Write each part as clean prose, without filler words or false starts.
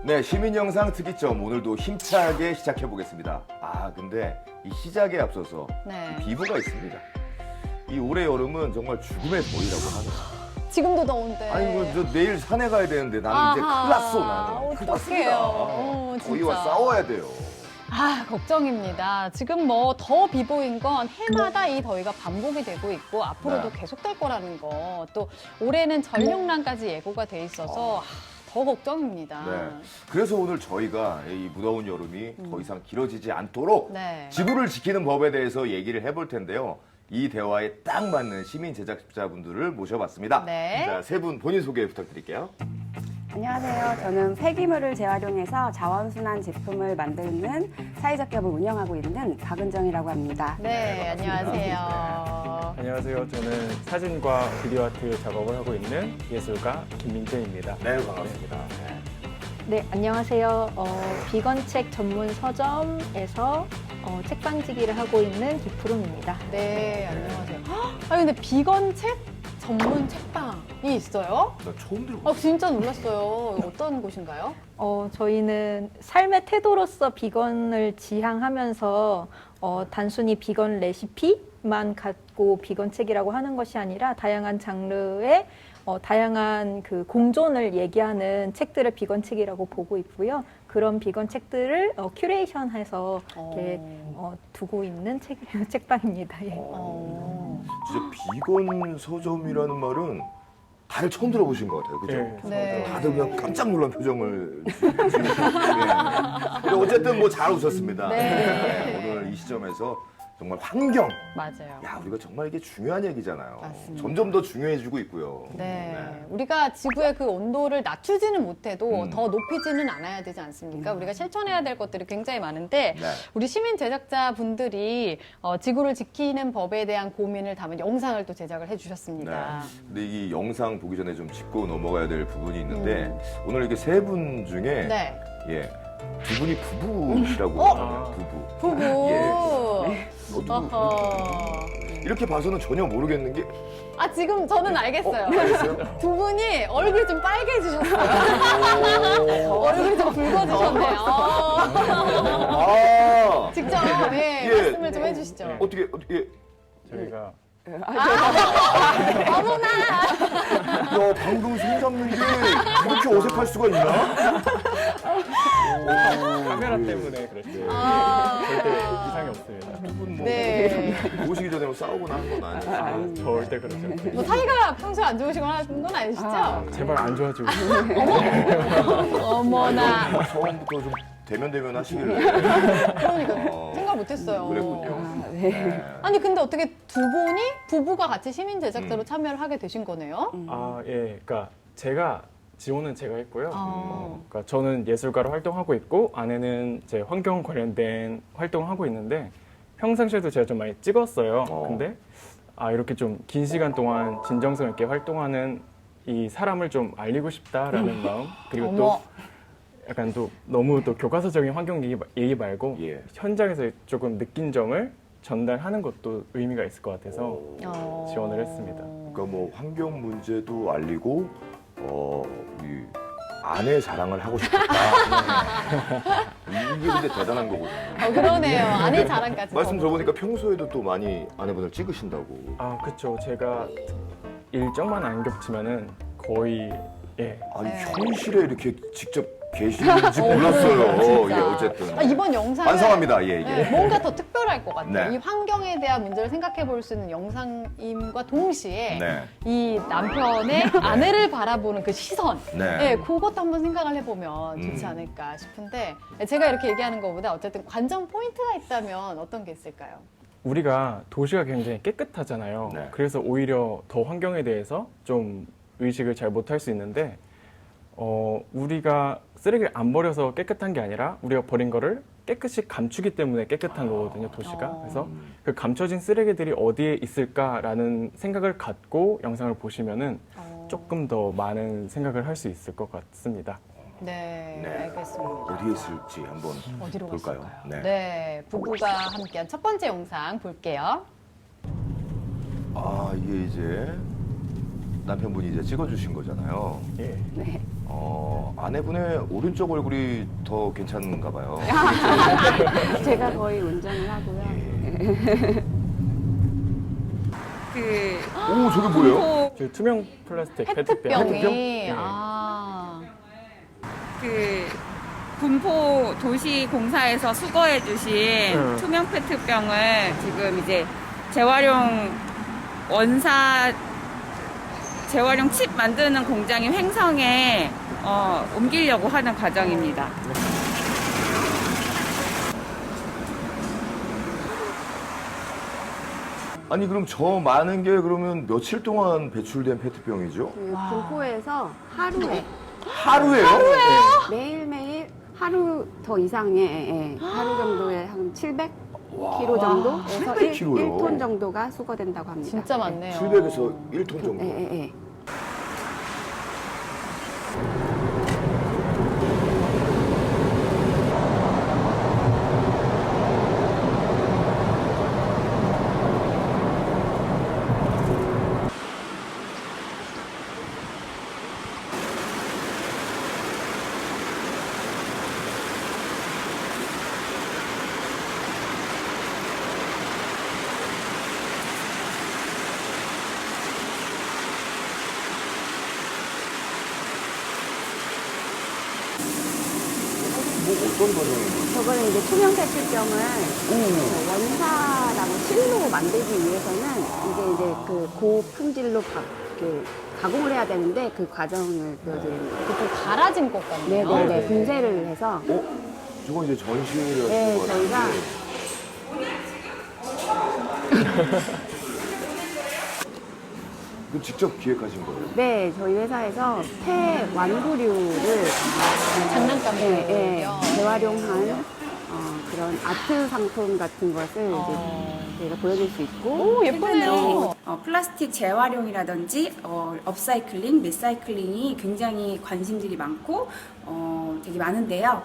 네, 시민영상 특이점 오늘도 힘차게 시작해 보겠습니다. 근데 이 시작에 앞서서 네. 비부가 있습니다. 이 올해 여름은 정말 죽음의 더위라고 하네요. 지금도 더운데. 아니, 저 내일 산에 가야 되는데 나는 이제 큰일 났어, 나는. 큰일 어떡해요. 났습니다. 더위와 진짜. 싸워야 돼요. 걱정입니다. 지금 뭐 더 비보인 건 해마다 이 더위가 반복이 되고 있고 앞으로도 네. 계속될 거라는 거. 또 올해는 전력난까지 예고가 돼 있어서 더 걱정입니다. 네. 그래서 오늘 저희가 이 무더운 여름이 더 이상 길어지지 않도록 네. 지구를 지키는 법에 대해서 얘기를 해볼 텐데요. 이 대화에 딱 맞는 시민 제작자분들을 모셔봤습니다. 네. 자, 세 분 본인 소개 부탁드릴게요. 안녕하세요. 저는 폐기물을 재활용해서 자원순환 제품을 만드는 사회적 기업을 운영하고 있는 박은정이라고 합니다. 네, 안녕하세요. 안녕하세요. 저는 사진과 비디오 아트 작업을 하고 있는 예술가 김민재입니다. 네, 반갑습니다. 네, 안녕하세요. 비건책 전문 서점에서 책방지기를 하고 있는 김푸름입니다. 네, 안녕하세요. 근데 비건 책 전문 책방이 있어요? 나 처음 들어봤어. 진짜 놀랐어요. 어떤 곳인가요? 저희는 삶의 태도로서 비건을 지향하면서 단순히 비건 레시피만 갖고 비건책이라고 하는 것이 아니라 다양한 장르의 다양한 그 공존을 얘기하는 책들을 비건책이라고 보고 있고요. 그런 비건 책들을 큐레이션해서 이렇게 두고 있는 책방입니다. 예. 진짜 비건 서점이라는 말은 다들 처음 들어보신 것 같아요. 그죠? 네, 네. 다들 그냥 깜짝 놀란 표정을 지금. 예. 어쨌든 뭐 잘 오셨습니다. 네. 오늘 이 시점에서 정말 환경. 맞아요. 야, 우리가 정말 이게 중요한 얘기잖아요. 맞습니다. 점점 더 중요해지고 있고요. 네. 우리가 지구의 그 온도를 낮추지는 못해도 더 높이지는 않아야 되지 않습니까? 우리가 실천해야 될 것들이 굉장히 많은데 네. 우리 시민 제작자 분들이 지구를 지키는 법에 대한 고민을 담은 영상을 또 제작을 해주셨습니다. 근데 이 영상 보기 전에 좀 짚고 넘어가야 될 부분이 있는데 오늘 이렇게 세 분 중에 네. 예, 두 분이 부부시라고 하네요. 부부. 부부. 예. 어허. 이렇게 봐서는 전혀 모르겠는 게 지금 저는 알겠어요. 알겠어요? 두 분이 얼굴이 좀 빨개지셨어요. 얼굴이 좀 붉어지셨네요. 아, 직접 예. 말씀을 좀 해주시죠. 어떻게 저희가 야, 방금 손 잡는 게 이렇게 어색할 수가 있나? 카메라 때문에 그랬어요. 절대 이상이 없습니다. 두분 뭐 네. 오시기 전에 뭐 싸우거나 한 건 아니죠? 절대 그러지 않습니다. 뭐 사이가 평소에 안 좋으시거나 하는 건 아니시죠? 제발 안 좋아지고 어머나. 처음부터 좀 대면 하시길래. 그러니까 생각 못했어요. 그랬군요. 네. 아니 근데 어떻게 두 분이 부부가 같이 시민 제작자로 참여를 하게 되신 거네요? 예. 그러니까 지원은 제가 했고요. 아. 그러니까 저는 예술가로 활동하고 있고 아내는 이제 환경 관련된 활동을 하고 있는데 평상시에도 제가 좀 많이 찍었어요. 근데 이렇게 좀 긴 시간 동안 진정성 있게 활동하는 이 사람을 좀 알리고 싶다라는 마음 그리고 어머. 또 약간 또 너무 또 교과서적인 환경 얘기 말고 예. 현장에서 조금 느낀 점을 전달하는 것도 의미가 있을 것 같아서 지원을 했습니다. 그러니까 뭐 환경 문제도 알리고 이 아내 자랑을 하고 싶었다. 이게 근데 대단한 거거든요. 그러네요. 아내 자랑까지. 말씀 들어보니까 평소에도 또 많이 아내분을 찍으신다고. 그쵸. 제가 일정만 안 겹치면은 거의 아니 네. 현실에 이렇게 직접 계시는지 몰랐어요. 진짜. 예, 어쨌든. 이번 영상은 반성합니다. 예, 예. 네, 뭔가 더 특별할 것 같아요. 네. 이 환경에 대한 문제를 생각해 볼 수 있는 영상임과 동시에 네. 이 남편의 아내를 바라보는 그 시선, 네. 그것도 한번 생각을 해보면 좋지 않을까 싶은데 제가 이렇게 얘기하는 것보다 어쨌든 관전 포인트가 있다면 어떤 게 있을까요? 우리가 도시가 굉장히 깨끗하잖아요. 네. 그래서 오히려 더 환경에 대해서 좀 의식을 잘 못할 수 있는데 우리가 쓰레기를 안 버려서 깨끗한 게 아니라 우리가 버린 거를 깨끗이 감추기 때문에 깨끗한 거거든요, 도시가. 그래서 그 감춰진 쓰레기들이 어디에 있을까라는 생각을 갖고 영상을 보시면은 조금 더 많은 생각을 할 수 있을 것 같습니다. 네, 네. 알겠습니다. 어디에 있을지 한번 어디로 볼까요? 갔을까요? 네, 부부가 함께한 첫 번째 영상 볼게요. 이게 이제 남편분이 이제 찍어주신 거잖아요. 예. 네. 아내분의 오른쪽 얼굴이 더 괜찮은가 봐요. 제가 거의 운전을 하고요. 예. 그 오, 저게 뭐예요? 저 투명 플라스틱 페트병. 페트병이 예. 그 군포 도시공사에서 수거해주신 투명 페트병을 지금 이제 재활용 칩 만드는 공장인 횡성에 옮기려고 하는 과정입니다. 아니 그럼 저 많은 게 그러면 며칠 동안 배출된 페트병이죠? 그 군포에서 하루에 하루에요? 매일매일 하루 더 이상의 하루 정도에 한 700kg 정도에서 700kg 요? 1톤 정도가 수거된다고 합니다. 진짜 많네요. 700에서 1톤 정도. 예. 뭐 어떤 과정인가요? 저거는 이제 투명 페트병을 원사라고 실로 만들기 위해서는 이게 그 고품질로 가공을 해야 되는데 그 과정을 보여드립니다. 좀 갈아진 것 같네요. 네네네. 분쇄를 해서 저거 이제 전시회를 네, 하신 거 저희가 같은데. 그 직접 기획하신 거예요? 네, 저희 회사에서 폐 완구류를 장난감이요. 재활용한 그런 아트 상품 같은 것을 이제 저희가 보여줄 수 있고 오, 예쁘네요. 플라스틱 재활용이라든지 업사이클링, 리사이클링이 굉장히 관심들이 많고 되게 많은데요.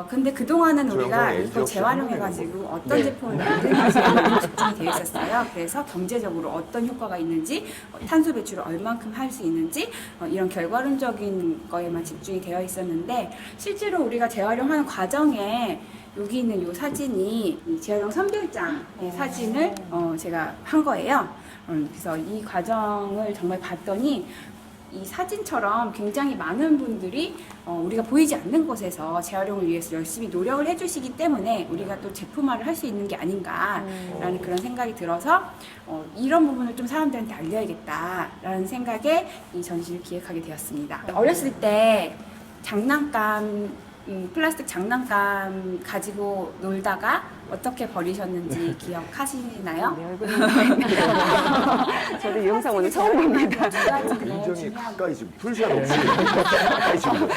근데 그동안은 저 우리가 영상에 이거 NG 없이 재활용해가지고 어떤 제품을 만드는지에 집중이 되어 있었어요. 그래서 경제적으로 어떤 효과가 있는지, 탄소 배출을 얼만큼 할 수 있는지, 이런 결과론적인 거에만 집중이 되어 있었는데, 실제로 우리가 재활용하는 과정에 여기 있는 이 사진이 이 재활용 선별장의 사진을 제가 한 거예요. 그래서 이 과정을 정말 봤더니 이 사진처럼 굉장히 많은 분들이 우리가 보이지 않는 곳에서 재활용을 위해서 열심히 노력을 해주시기 때문에 우리가 또 제품화를 할 수 있는 게 아닌가라는 그런 생각이 들어서 이런 부분을 좀 사람들한테 알려야겠다라는 생각에 이 전시를 기획하게 되었습니다. 어렸을 때 장난감 플라스틱 장난감 가지고 놀다가 어떻게 버리셨는지 기억하시나요? 네, 얼굴이 저도 이 영상 오늘 처음 봅니다. 굉장히 가까이 지금 풀샷 없이 가까이 지금.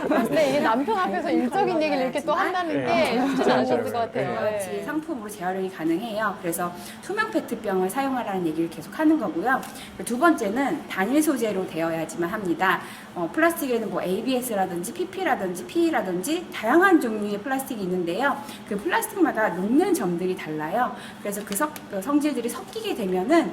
근데 이게 남편 앞에서 일적인 얘기를 이렇게 또 한다는 게 쉽지 않으셨을 것 같아요. 여러 가지 상품으로 재활용이 가능해요. 그래서 투명 페트병을 사용하라는 얘기를 계속 하는 거고요. 두 번째는 단일 소재로 되어야지만 합니다. 플라스틱에는 뭐 ABS라든지 PP라든지 PE라든지 다양한 종류의 플라스틱이 있는데요. 그 플라스틱마다 녹는 점들이 달라요. 그래서 그 성질들이 섞이게 되면은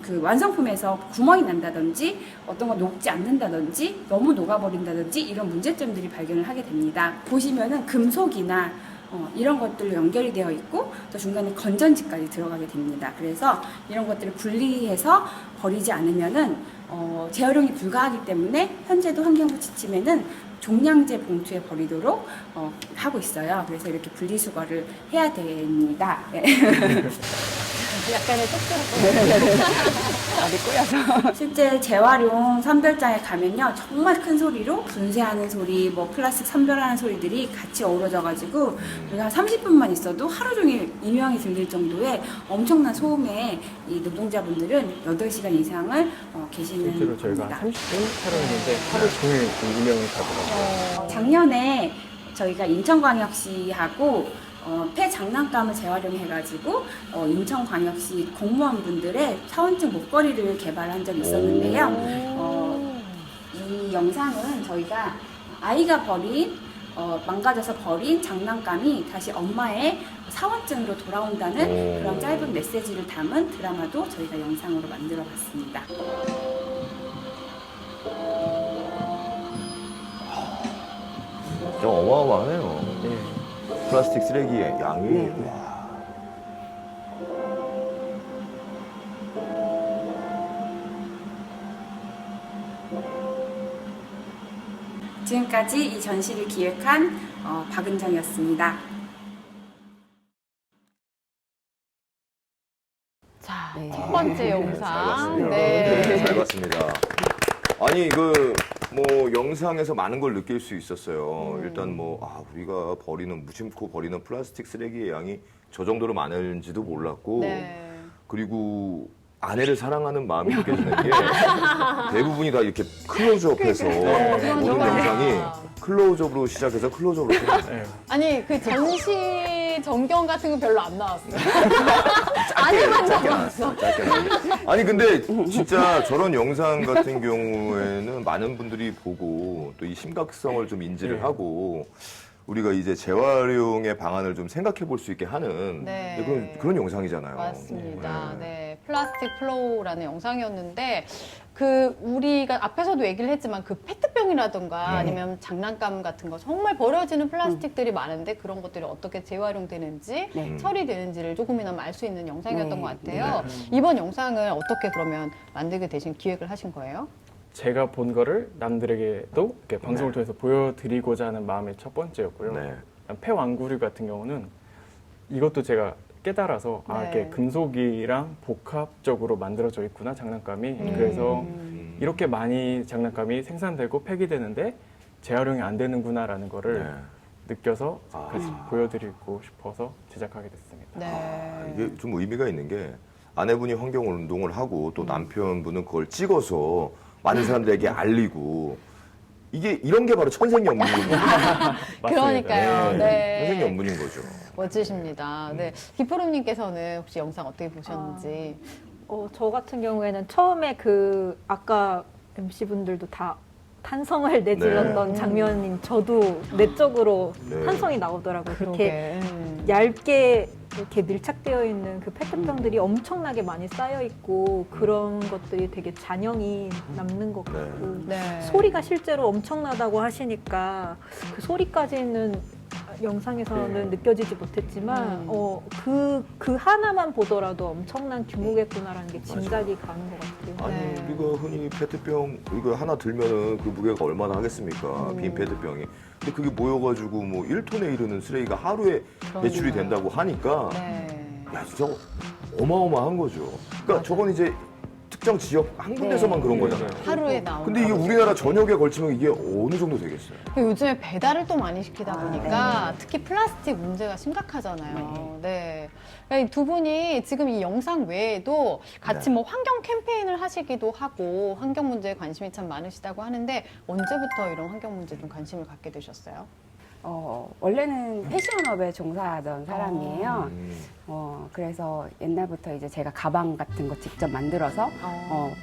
그 완성품에서 구멍이 난다든지 어떤 건 녹지 않는다든지 너무 녹아버린다든지 이런 문제점들이 발견을 하게 됩니다. 보시면은 금속이나 이런 것들로 연결이 되어 있고 또 중간에 건전지까지 들어가게 됩니다. 그래서 이런 것들을 분리해서 버리지 않으면은 재활용이 불가하기 때문에 현재도 환경부 지침에는 종량제 봉투에 버리도록 하고 있어요. 그래서 이렇게 분리수거를 해야 됩니다. 네. 약간의 쏙쏙 많이 꼬여서. 실제 재활용 선별장에 가면요 정말 큰 소리로 분쇄하는 소리, 뭐 플라스틱 선별하는 소리들이 같이 어우러져가지고 우리가 30분만 있어도 하루 종일 이명이 들릴 정도의 엄청난 소음에 이 노동자분들은 8시간 이상을 계시는 실제로 저희가 겁니다. 30분 촬영했는데 하루 종일 이명이 가더라고요. 작년에 저희가 인천광역시하고 폐 장난감을 재활용해가지고 인천광역시 공무원분들의 차원증 목걸이를 개발한 적이 있었는데요. 이 영상은 저희가 아이가 버린 망가져서 버린 장난감이 다시 엄마의 사원증으로 돌아온다는 그런 짧은 메시지를 담은 드라마도 저희가 영상으로 만들어 봤습니다. 진짜 어마어마하네요. 예. 플라스틱 쓰레기의 양이. 네. 와. 지금까지 이 전시를 기획한 박은정이었습니다. 자, 네. 첫 번째 잘 영상. 봤습니다. 네. 네, 잘 봤습니다. 아니 뭐 영상에서 많은 걸 느낄 수 있었어요. 일단 우리가 무심코 버리는 플라스틱 쓰레기의 양이 저 정도로 많은지도 몰랐고, 네. 그리고 아내를 사랑하는 마음이 느껴지는 게 대부분이 다 이렇게 클로즈업해서 모든 영상이 클로즈업으로 시작해서 클로즈업으로 끝나요. 예. 아니, 그 전시 전경 같은 거 별로 안 나왔어요. 짧게 나왔어. 짧게 나왔어. 아니 근데 진짜 저런 영상 같은 경우에는 많은 분들이 보고 또 이 심각성을 좀 인지를 네. 하고 우리가 이제 재활용의 방안을 좀 생각해 볼 수 있게 하는 네. 그런 영상이잖아요. 맞습니다. 네. 네. 플라스틱 플로우라는 영상이었는데, 우리가 앞에서도 얘기를 했지만 그 페트병이라던가 아니면 장난감 같은 거 정말 버려지는 플라스틱들이 많은데 그런 것들이 어떻게 재활용되는지 네. 처리되는지를 조금이나마 알 수 있는 영상이었던 네. 것 같아요. 이번 영상을 어떻게 그러면 만들게 되신 기획을 하신 거예요? 제가 본 거를 남들에게도 이렇게 방송을 통해서 보여드리고자 하는 마음이 첫 번째였고요. 네. 폐왕구류 같은 경우는 이것도 제가 깨달아서 네. 이렇게 금속이랑 복합적으로 만들어져 있구나 장난감이. 그래서 이렇게 많이 장난감이 생산되고 폐기되는데 재활용이 안 되는구나라는 거를 네. 느껴서 아. 같이 보여드리고 싶어서 제작하게 됐습니다. 네. 이게 좀 의미가 있는 게 아내분이 환경운동을 하고 또 남편분은 그걸 찍어서 많은 사람들에게 알리고 이게 이런 게 바로 천생연분인 거죠. 그러니까요. 네. 천생연분인 거죠. 멋지십니다. 네. 기프로님께서는 혹시 영상 어떻게 보셨는지. 저 같은 경우에는 처음에 아까 MC분들도 다 탄성을 내질렀던 장면인 저도 내적으로 네. 탄성이 나오더라고요. 그렇게 그러게. 얇게 이렇게 밀착되어 있는 그 페트병들이 엄청나게 많이 쌓여 있고 그런 것들이 되게 잔영이 남는 것 네. 같고 네. 소리가 실제로 엄청나다고 하시니까 그 소리까지는 영상에서는 느껴지지 못했지만 그 하나만 보더라도 엄청난 규모겠구나라는 게 짐작이 가는 것 같아요. 아니 네. 우리가 흔히 페트병 이거 하나 들면은 그 무게가 얼마나 하겠습니까? 빈 페트병이. 근데 그게 모여가지고 뭐 1톤에 이르는 쓰레기가 하루에 배출이 된다고 하니까 네. 야 진짜 어마어마한 거죠. 그러니까 저건 이제 특정 지역 한 군데서만 그런 거잖아요. 하루에 나오는. 근데 이게 우리나라 전역에 걸치면 이게 어느 정도 되겠어요? 요즘에 배달을 또 많이 시키다 보니까 특히 플라스틱 문제가 심각하잖아요. 네. 그러니까 이두 분이 지금 이 영상 외에도 같이 네. 뭐 환경 캠페인을 하시기도 하고 환경 문제에 관심이 참 많으시다고 하는데 언제부터 이런 환경 문제에 좀 관심을 갖게 되셨어요? 원래는 패션업에 종사하던 사람이에요. 음. 그래서 옛날부터 이제 제가 가방 같은 거 직접 만들어서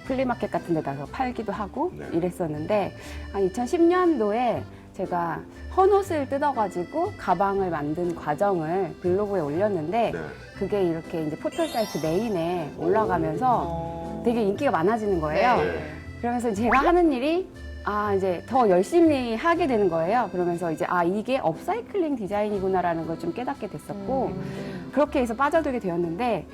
플리마켓 같은 데 가서 팔기도 하고 네. 이랬었는데 한 2010년도에 제가 헌옷을 뜯어가지고 가방을 만든 과정을 블로그에 올렸는데 네. 그게 이렇게 이제 포털 사이트 메인에 올라가면서 되게 인기가 많아지는 거예요. 네. 그러면서 제가 하는 일이 이제 더 열심히 하게 되는 거예요. 그러면서 이제 이게 업사이클링 디자인이구나라는 걸 좀 깨닫게 됐었고 그렇게 해서 빠져들게 되었는데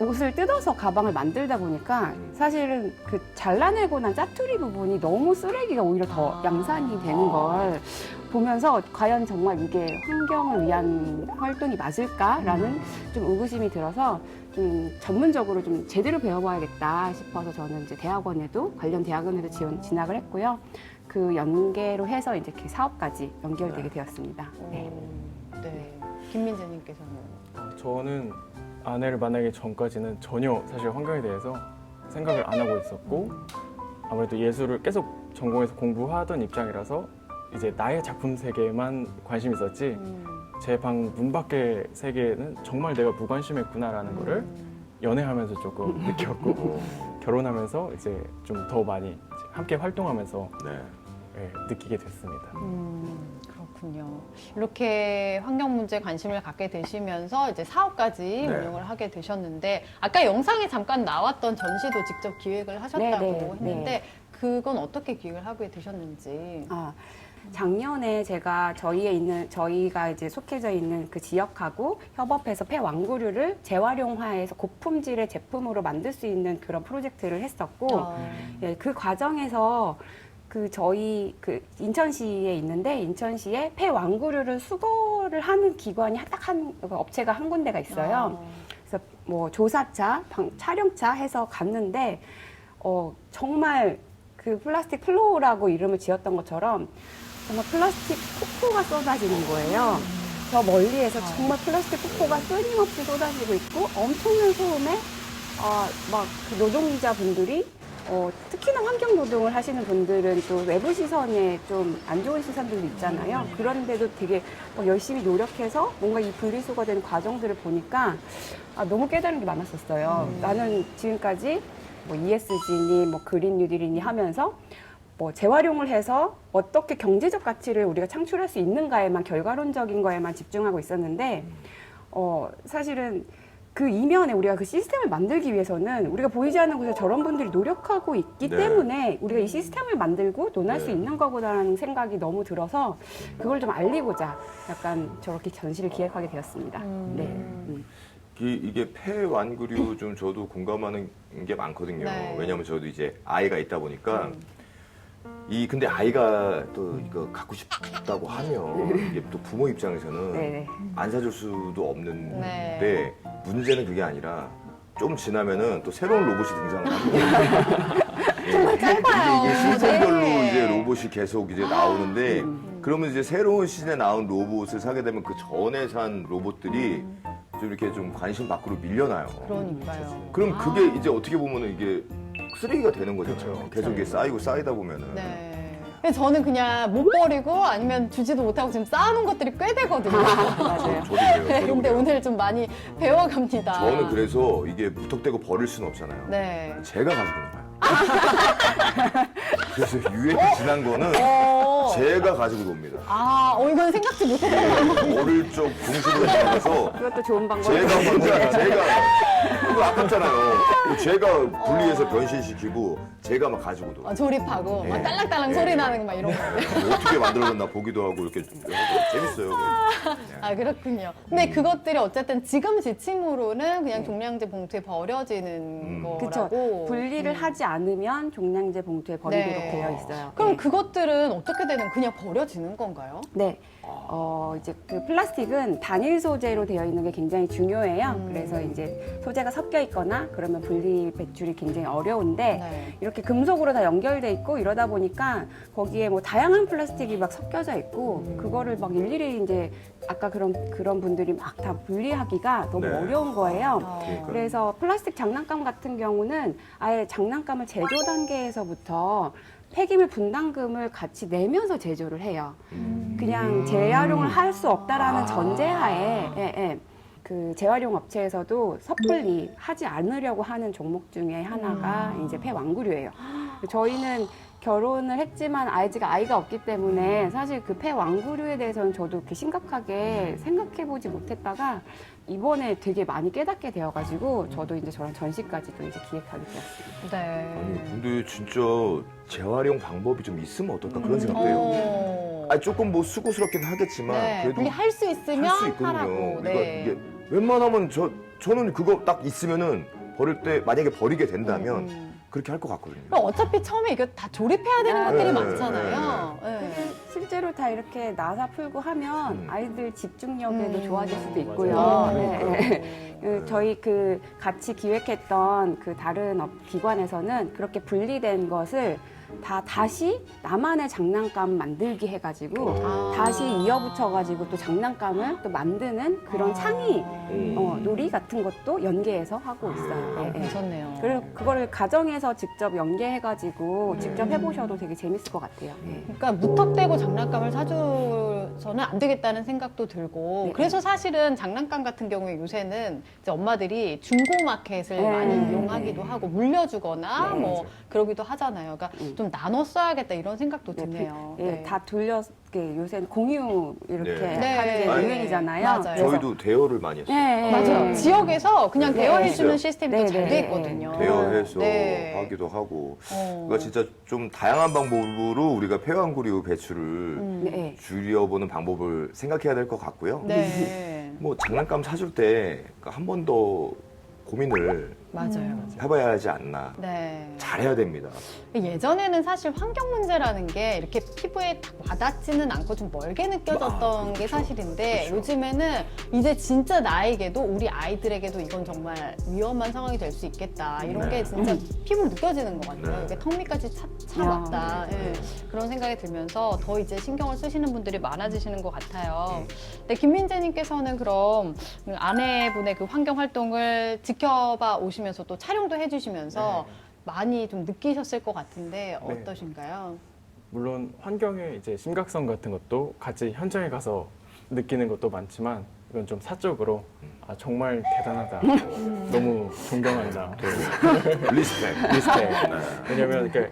옷을 뜯어서 가방을 만들다 보니까 사실은 그 잘라내고 난 짜투리 부분이 너무 쓰레기가 오히려 더 양산이 되는 걸 보면서 과연 정말 이게 환경을 위한 활동이 맞을까라는 좀 의구심이 들어서 좀 전문적으로 좀 제대로 배워봐야겠다 싶어서 저는 이제 대학원에도 관련 대학원에도 진학을 했고요. 그 연계로 해서 이제 이렇게 사업까지 연결되게 되었습니다. 네. 네. 김민재님께서는. 저는 아내를 만나기 전까지는 전혀 사실 환경에 대해서 생각을 안 하고 있었고 아무래도 예술을 계속 전공해서 공부하던 입장이라서 이제 나의 작품 세계에만 관심이 있었지 제 방 문 밖의 세계는 정말 내가 무관심했구나라는 거를 연애하면서 조금 느꼈고 결혼하면서 이제 좀 더 많이 이제 함께 활동하면서 네. 예, 느끼게 됐습니다. 그렇군요. 그렇군요. 이렇게 환경 문제에 관심을 갖게 되시면서 이제 사업까지 네. 운영을 하게 되셨는데 아까 영상에 잠깐 나왔던 전시도 직접 기획을 하셨다고 네, 네, 했는데 네. 그건 어떻게 기획을 하게 되셨는지. 작년에 제가 저희가 이제 속해져 있는 그 지역하고 협업해서 폐왕구류를 재활용화해서 고품질의 제품으로 만들 수 있는 그런 프로젝트를 했었고, 예, 그 과정에서 저희 인천시에 있는데 인천시에 폐왕구류를 수거를 하는 기관이 딱 업체가 한 군데가 있어요. 그래서 뭐 조사차, 촬영차 해서 갔는데 정말 그 플라스틱 플로우라고 이름을 지었던 것처럼 정말 플라스틱 폭포가 쏟아지는 거예요. 저 멀리에서 정말 플라스틱 폭포가 끊임없이 쏟아지고 있고 엄청난 소음에 막 그 노동자분들이 특히나 환경 노동을 하시는 분들은 또 외부 시선에 좀 안 좋은 시선들도 있잖아요. 그런데도 되게 열심히 노력해서 뭔가 이 분리수거되는 과정들을 보니까 너무 깨달은 게 많았었어요. 나는 지금까지 뭐 ESG니 뭐 그린 뉴딜이니 하면서 뭐 재활용을 해서 어떻게 경제적 가치를 우리가 창출할 수 있는가에만 결과론적인 거에만 집중하고 있었는데 사실은 그 이면에 우리가 그 시스템을 만들기 위해서는 우리가 보이지 않는 곳에 저런 분들이 노력하고 있기 네. 때문에 우리가 이 시스템을 만들고 논할 수 네. 있는 거구나라는 생각이 너무 들어서 그걸 좀 알리고자 약간 저렇게 전시를 기획하게 되었습니다. 네. 이게 폐완구류 좀 저도 공감하는 게 많거든요. 네. 왜냐하면 저도 이제 아이가 있다 보니까 근데 아이가 또 이거 갖고 싶다고 하면 이게 또 부모 입장에서는 네네. 안 사줄 수도 없는데 네. 문제는 그게 아니라 좀 지나면은 또 새로운 로봇이 등장을 합니다. 정말 짧아요. 이게 시즌별로 네. 이제 로봇이 계속 이제 나오는데 그러면 이제 새로운 시즌에 나온 로봇을 사게 되면 그 전에 산 로봇들이 좀 이렇게 좀 관심 밖으로 밀려나요. 그러니까요. 그럼 그게 이제 어떻게 보면은 이게 쓰레기가 되는 거잖아요. 계속 이게 쌓이다 보면은. 네. 근데 저는 그냥 못 버리고 아니면 주지도 못하고 지금 쌓아놓은 것들이 꽤 되거든요. 맞아요. 저도 그래요. 네, 저도 근데 그래요. 오늘 좀 많이 배워갑니다. 저는 그래서 이게 무턱대고 버릴 수는 없잖아요. 네. 제가 가지고 놀아요. 그래서 유행이 지난 거는 제가 가지고 놉니다. 이건 생각지 못했어요. 어릴 적 공식으로 들어가서 그것도 좋은 방법이에요. 제가 혼자 그거 아깝잖아요. 제가 분리해서 변신시키고 제가 막 가지고 놀아요. 조립하고 막 네. 딸랑딸랑 네. 소리 나는 막 이런 거. 뭐 어떻게 만들어졌나 보기도 하고 이렇게 재밌어요. 그게. 그렇군요. 근데 그것들이 어쨌든 지금 지침으로는 그냥 종량제 봉투에 버려지는 그쵸. 거라고. 분리를 하지 않으면 종량제 봉투에 버리도록 네. 되어 있어요. 그럼 네. 그것들은 어떻게 되는 그냥 버려지는 건가요? 네. 이제 그 플라스틱은 단일 소재로 되어 있는 게 굉장히 중요해요. 그래서 이제 소재가 섞여 있거나 그러면 분리 배출이 굉장히 어려운데 네. 이렇게 금속으로 다 연결돼 있고 이러다 보니까 거기에 뭐 다양한 플라스틱이 막 섞여져 있고 그거를 막 일일이 이제 아까 그런 분들이 막 다 분리하기가 너무 네. 어려운 거예요. 그러니까요. 그래서 플라스틱 장난감 같은 경우는 아예 장난감을 제조 단계에서부터 폐기물 분담금을 같이 내면서 제조를 해요. 그냥 재활용을 할 수 없다라는 전제하에 그 재활용 업체에서도 섣불리 하지 않으려고 하는 종목 중에 하나가 이제 폐왕구류예요. 저희는 결혼을 했지만 아이가 없기 때문에 사실 그 폐왕구류에 대해서는 저도 그렇게 심각하게 생각해보지 못했다가 이번에 되게 많이 깨닫게 되어가지고 저도 이제 저런 전시까지도 이제 기획하게 되었습니다. 네. 아니 근데 진짜 재활용 방법이 좀 있으면 어떨까 그런 생각도 해요. 조금 뭐 수고스럽긴 하겠지만 네. 그래도 분리할 수 있으면 할 수 있거든요. 하라고. 그러니까 네. 이게 웬만하면 저는 그거 딱 있으면은 버릴 때 만약에 버리게 된다면 그렇게 할 것 같거든요. 그럼 어차피 처음에 이거 다 조립해야 되는 것들이 네, 많잖아요. 네. 실제로 다 이렇게 나사 풀고 하면 아이들 집중력에도 좋아질 수도 맞아요. 있고요. 네. 저희 그 같이 기획했던 그 다른 기관에서는 그렇게 분리된 것을 다시 나만의 장난감 만들기 해가지고 다시 이어붙여가지고 또 장난감을 또 만드는 그런 창의 놀이 같은 것도 연계해서 하고 있어요. 네. 괜찮네요. 그리고 그거를 가정에서 직접 연계해가지고 직접 해보셔도 되게 재밌을 것 같아요. 네. 그러니까 무턱대고 장난감을 사줘서는 안 되겠다는 생각도 들고 네. 그래서 사실은 장난감 같은 경우에 요새는 이제 엄마들이 중고 마켓을 네. 많이 이용하기도 네. 하고 물려주거나 네. 뭐 그러기도 하잖아요. 그러니까 좀 좀 나눠 써야겠다 이런 생각도 네, 드네요. 예, 네. 다 요새는 공유 이렇게 네. 하는 게 네. 유행이잖아요. 맞아요. 그래서 저희도 대여를 많이 했어요. 예, 예, 맞아요. 예. 지역에서 그냥 네. 대여해주는 네. 시스템도 네, 잘 네, 돼 네. 있거든요. 대여해서 네. 하기도 하고. 어. 그러니까 진짜 좀 다양한 방법으로 우리가 폐광구류 배출을 네. 줄여보는 방법을 생각해야 될 것 같고요. 네. 뭐 장난감 사줄 때 한 번 더 고민을 맞아요. 해봐야 하지 않나. 네. 잘해야 됩니다. 예전에는 사실 환경 문제라는 게 이렇게 피부에 딱 와닿지는 않고 좀 멀게 느껴졌던 게 사실인데 그렇죠. 요즘에는 이제 진짜 나에게도 우리 아이들에게도 이건 정말 위험한 상황이 될 수 있겠다. 이런 네. 게 진짜 피부로 느껴지는 것 같아요. 네. 이게 턱 밑까지 차왔다. 네. 예. 그런 생각이 들면서 더 이제 신경을 쓰시는 분들이 많아지시는 것 네. 같아요. 근데 김민재님께서는 그럼 아내분의 그 환경 활동을 지켜봐 오시면서 또 촬영도 해주시면서 많이 좀 느끼셨을 것 같은데 네. 어떠신가요? 물론 환경의 이제 심각성 같은 것도 같이 현장에 가서 느끼는 것도 많지만 이건 좀 사적으로 아, 정말 대단하다. 너무 존경한다. 리스펙. 비슷해. 왜냐면 이렇게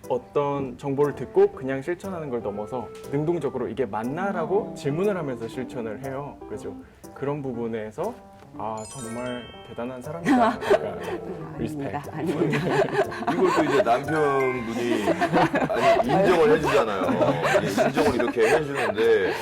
어떤 정보를 듣고 그냥 실천하는 걸 넘어서 능동적으로 이게 맞나라고 질문을 하면서 실천을 해요. 그래서 그런 부분에서 아 정말 대단한 사람이다. 그러니까 리스펙. 아닙니다. 이걸 또 이제 남편분이 아니, 인정을 해주잖아요. 인정을 이렇게 해주는데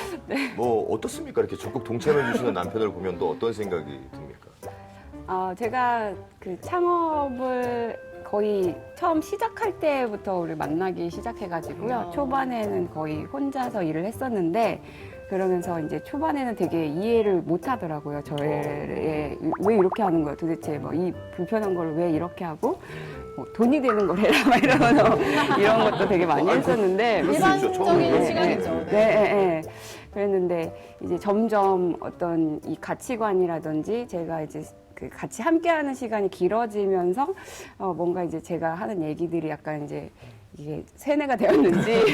뭐 어떻습니까? 이렇게 적극 동참해 주시는 남편을 보면 또 어떤 생각이 듭니까? 제가 그 창업을 거의 처음 시작할 때부터 우리 만나기 시작해가지고요. 초반에는 거의 혼자서 일을 했었는데 그러면서 이제 초반에는 되게 이해를 못 하더라고요. 저의 왜 이렇게 하는 거야 도대체 뭐 이 불편한 걸 왜 이렇게 하고 뭐 돈이 되는 걸 해라 막 이러면서 이런 것도 되게 많이 했었는데 그럴 수 있죠. 처음에 일반적인 그럴 수 시간이죠. 있죠. 네. 그랬는데 이제 점점 어떤 이 가치관이라든지 제가 이제 그 같이 함께하는 시간이 길어지면서 뭔가 이제 제가 하는 얘기들이 약간 이제 이게 세뇌가 되었는지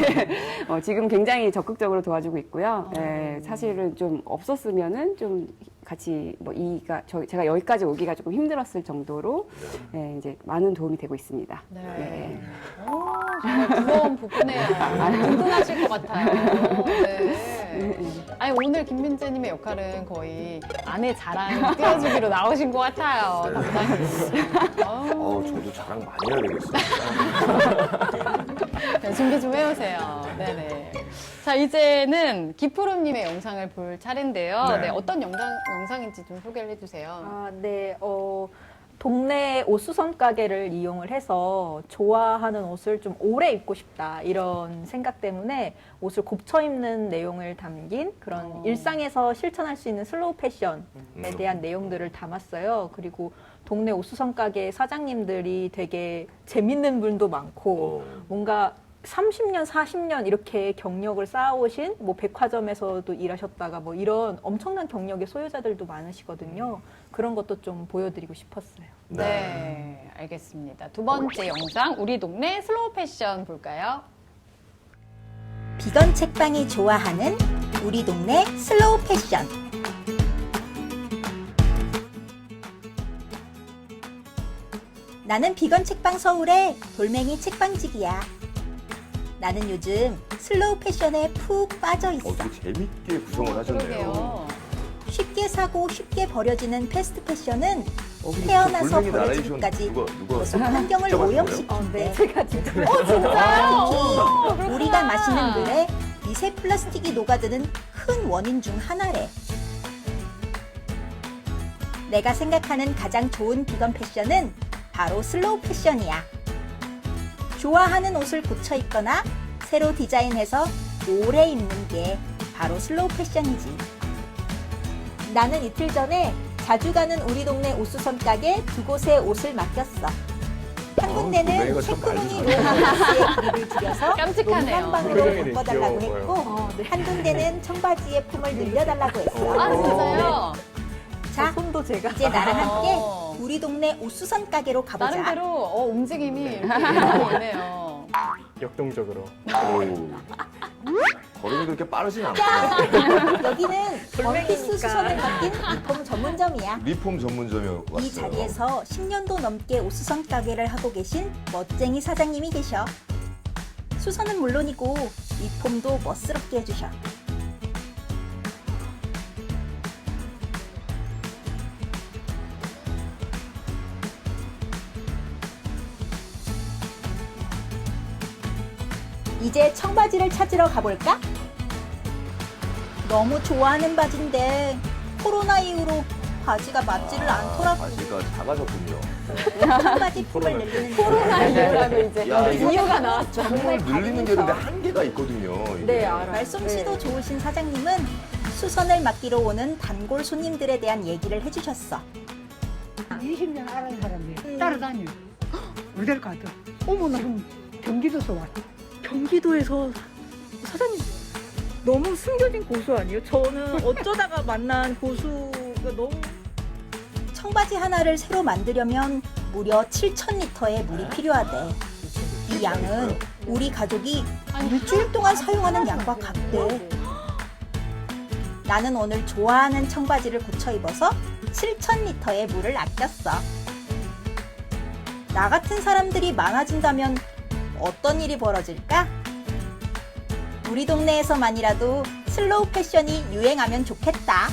지금 굉장히 적극적으로 도와주고 있고요. 사실은 좀 없었으면은 좀 같이 뭐 제가 여기까지 오기가 조금 힘들었을 정도로 이제 많은 도움이 되고 있습니다. 네. 오, 정말 부러운 부부네요. 든든하실 것 같아요. 네. 아니 오늘 김민재님의 역할은 거의 아내 자랑 띄워주기로 나오신 것 같아요. 담당이. 저도 자랑 많이 해야 되겠습니다. 네, 준비 좀 해오세요. 네네. 자, 이제는 기푸름님의 영상을 볼 차례인데요. 네. 네, 어떤 영상인지 좀 소개를 해주세요. 아, 네. 동네 옷수선 가게를 이용을 해서 좋아하는 옷을 좀 오래 입고 싶다 이런 생각 때문에 옷을 곱쳐 입는 내용을 담긴 그런 일상에서 실천할 수 있는 슬로우 패션에 대한 내용들을 담았어요. 그리고 동네 옷수선 가게 사장님들이 되게 재밌는 분도 많고 뭔가 30년, 40년 이렇게 경력을 쌓아오신 뭐 백화점에서도 일하셨다가 뭐 이런 엄청난 경력의 소유자들도 많으시거든요. 그런 것도 좀 보여드리고 싶었어요. 네, 알겠습니다. 두 번째 영상, 우리 동네 슬로우 패션 볼까요? 비건 책방이 좋아하는 우리 동네 슬로우 패션. 나는 비건 책방 서울의 돌멩이 책방직이야. 나는 요즘 슬로우 패션에 푹 빠져 있어. 되게 재밌게 구성을 하셨네요. 그러게요. 쉽게 사고 쉽게 버려지는 패스트 패션은 태어나서 돌멩이 버려지기까지 누가 계속 환경을 직접 하신 오염시키는데 제가 진짜 특히 우리가 마시는 물에 미세 플라스틱이 녹아드는 큰 원인 중 하나래. 내가 생각하는 가장 좋은 비건 패션은 바로 슬로우 패션이야. 좋아하는 옷을 고쳐 입거나 새로 디자인해서 오래 입는 게 바로 슬로우 패션이지. 나는 이틀 전에 자주 가는 우리 동네 옷수선 가게 두 곳에 옷을 맡겼어. 한 군데는 동네가 참 체크무늬 많이 로망스의 그립을 줄여서 깜찍하네요. 롱한방으로 표정이 되게 묶어달라고 귀여워요. 했고 한 군데는 청바지의 품을 늘려달라고 했어. 아, 진짜요? 자, 손도 제가 이제 나랑 함께 어. 우리 동네 옷수선 가게로 가보자. 나름대로 움직임이 이렇게 있네요. 역동적으로. 걸음이 그렇게 빠르진 않고 여기는 돌멩이니까. 원피스 수선을 맡긴 리폼 전문점이야. 리폼 전문점에 왔어요. 이 자리에서 10년도 넘게 옷수선 가게를 하고 계신 멋쟁이 사장님이 계셔. 수선은 물론이고 리폼도 멋스럽게 해주셔. 이제 청바지를 찾으러 가볼까? 너무 좋아하는 바지인데 코로나 이후로 바지가 맞지를 않더라고. 바지가 작아졌군요. 청바지 품을 늘리는 코로나 이후라고 이제 야, 이거 이유가 나왔죠. 정말 늘리는 게 근데 한계가 있거든요. 이게. 네, 알아요. 말솜씨도 좋으신 사장님은 수선을 맡기러 오는 단골 손님들에 대한 얘기를 해주셨어. 20년 알아는 사람이 따라다녀. 어딜 가도. 어머, 나 지금 경기도에서 왔어. 경기도에서 사장님 너무 숨겨진 고수 아니에요? 저는 어쩌다가 만난 고수가 너무 청바지 하나를 새로 만들려면 무려 7,000리터의 물이 필요하대. 이 양은 우리 가족이 일주일 동안 사용하는 양과 같대. 나는 오늘 좋아하는 청바지를 고쳐 입어서 7,000리터의 물을 아꼈어. 나 같은 사람들이 많아진다면 어떤 일이 벌어질까? 우리 동네에서만이라도 슬로우 패션이 유행하면 좋겠다.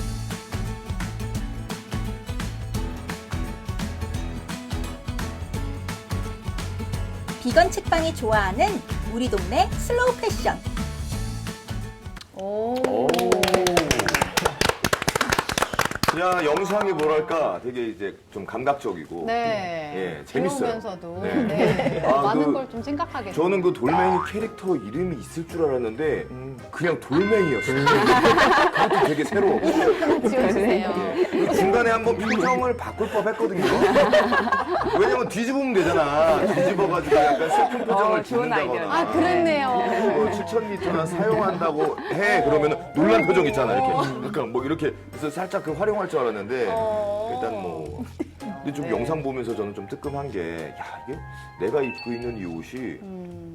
비건 책방이 좋아하는 우리 동네 슬로우 패션. 오. 오. 그냥 영상이 뭐랄까 되게 이제 좀 감각적이고 네. 예, 재밌어요. 배우면서도 네. 네. 아, 많은 그- 걸 좀 생각하게 저는 그 돌멩이 캐릭터 이름이 있을 줄 알았는데 그냥 돌멩이였어요. 그것도 되게 새로워. 지워주세요. 그 중간에 한번 표정을 바꿀 법했거든요. 왜냐면 뒤집으면 되잖아. 뒤집어가지고 약간 슬픈 표정을 좋은 짓는다거나. 아이디어네. 아, 그랬네요. 7,000리터나 사용한다고 해. 그러면 놀란 표정 있잖아. 이렇게. 약간 뭐 이렇게 그래서 살짝 그 활용할 줄 알았는데 일단 뭐. 근데 좀 영상 보면서 저는 좀 뜨끔한 게, 야, 이게 내가 입고 있는 이 옷이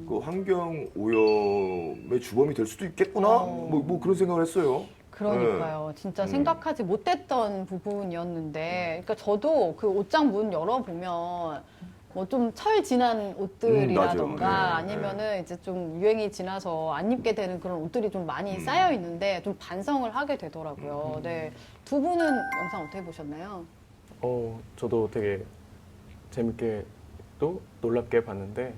그 환경 오염의 주범이 될 수도 있겠구나? 뭐 그런 생각을 했어요. 그러니까요. 진짜 생각하지 못했던 부분이었는데, 그러니까 저도 그 옷장 문 열어보면 뭐 좀 철 지난 옷들이라던가 맞아요. 네, 아니면은 이제 좀 유행이 지나서 안 입게 되는 그런 옷들이 좀 많이 쌓여 있는데 좀 반성을 하게 되더라고요. 네. 두 분은 영상 어떻게 보셨나요? 저도 되게 재밌게 또 놀랍게 봤는데,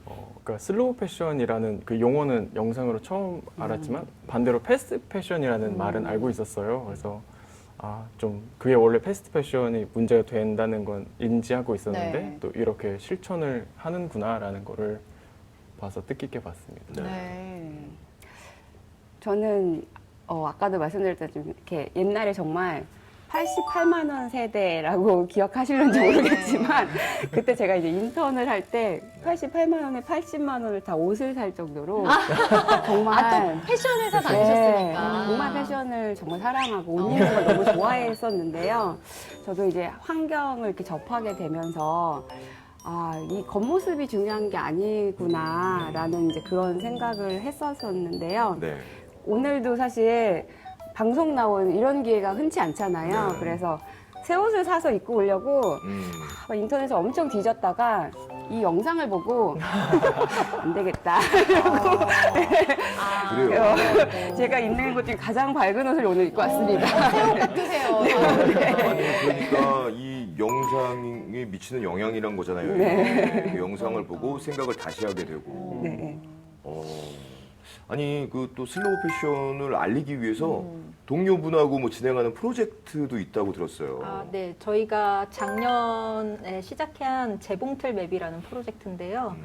그러니까 슬로우 패션이라는 그 용어는 영상으로 처음 알았지만 반대로 패스트 패션이라는 말은 알고 있었어요. 그래서 좀 그게 원래 패스트 패션이 문제가 된다는 건 인지하고 있었는데 네. 또 이렇게 실천을 하는구나라는 거를 봐서 뜻깊게 봤습니다. 네. 저는 아까도 말씀드렸던 좀 이렇게 옛날에 정말 88만 원 세대라고 기억하실는지 모르겠지만 그때 제가 이제 인턴을 할 때 88만 원에 80만 원을 다 옷을 살 정도로 정말 패션 회사 네, 다니셨으니까. 정말 패션을 정말 사랑하고 옷 입는 걸 너무 좋아했었는데요. 저도 이제 환경을 이렇게 접하게 되면서 이 겉모습이 중요한 게 아니구나라는 이제 그런 생각을 했었었는데요. 네. 오늘도 사실 방송 나온 이런 기회가 흔치 않잖아요. 네. 그래서 새 옷을 사서 입고 오려고 막 인터넷에 엄청 뒤졌다가 이 영상을 보고 안 되겠다. 그래요. 제가 입는 것 중에 가장 밝은 옷을 오늘 입고 왔습니다. 새옷 같으세요. 아니, 그러니까 이 영상이 미치는 영향이란 거잖아요. 네. 그 영상을 보고 생각을 다시 하게 되고. 네. 아니 그 또 슬로우 패션을 알리기 위해서 동료분하고 뭐 진행하는 프로젝트도 있다고 들었어요. 네. 저희가 작년에 시작한 재봉틀 맵이라는 프로젝트인데요.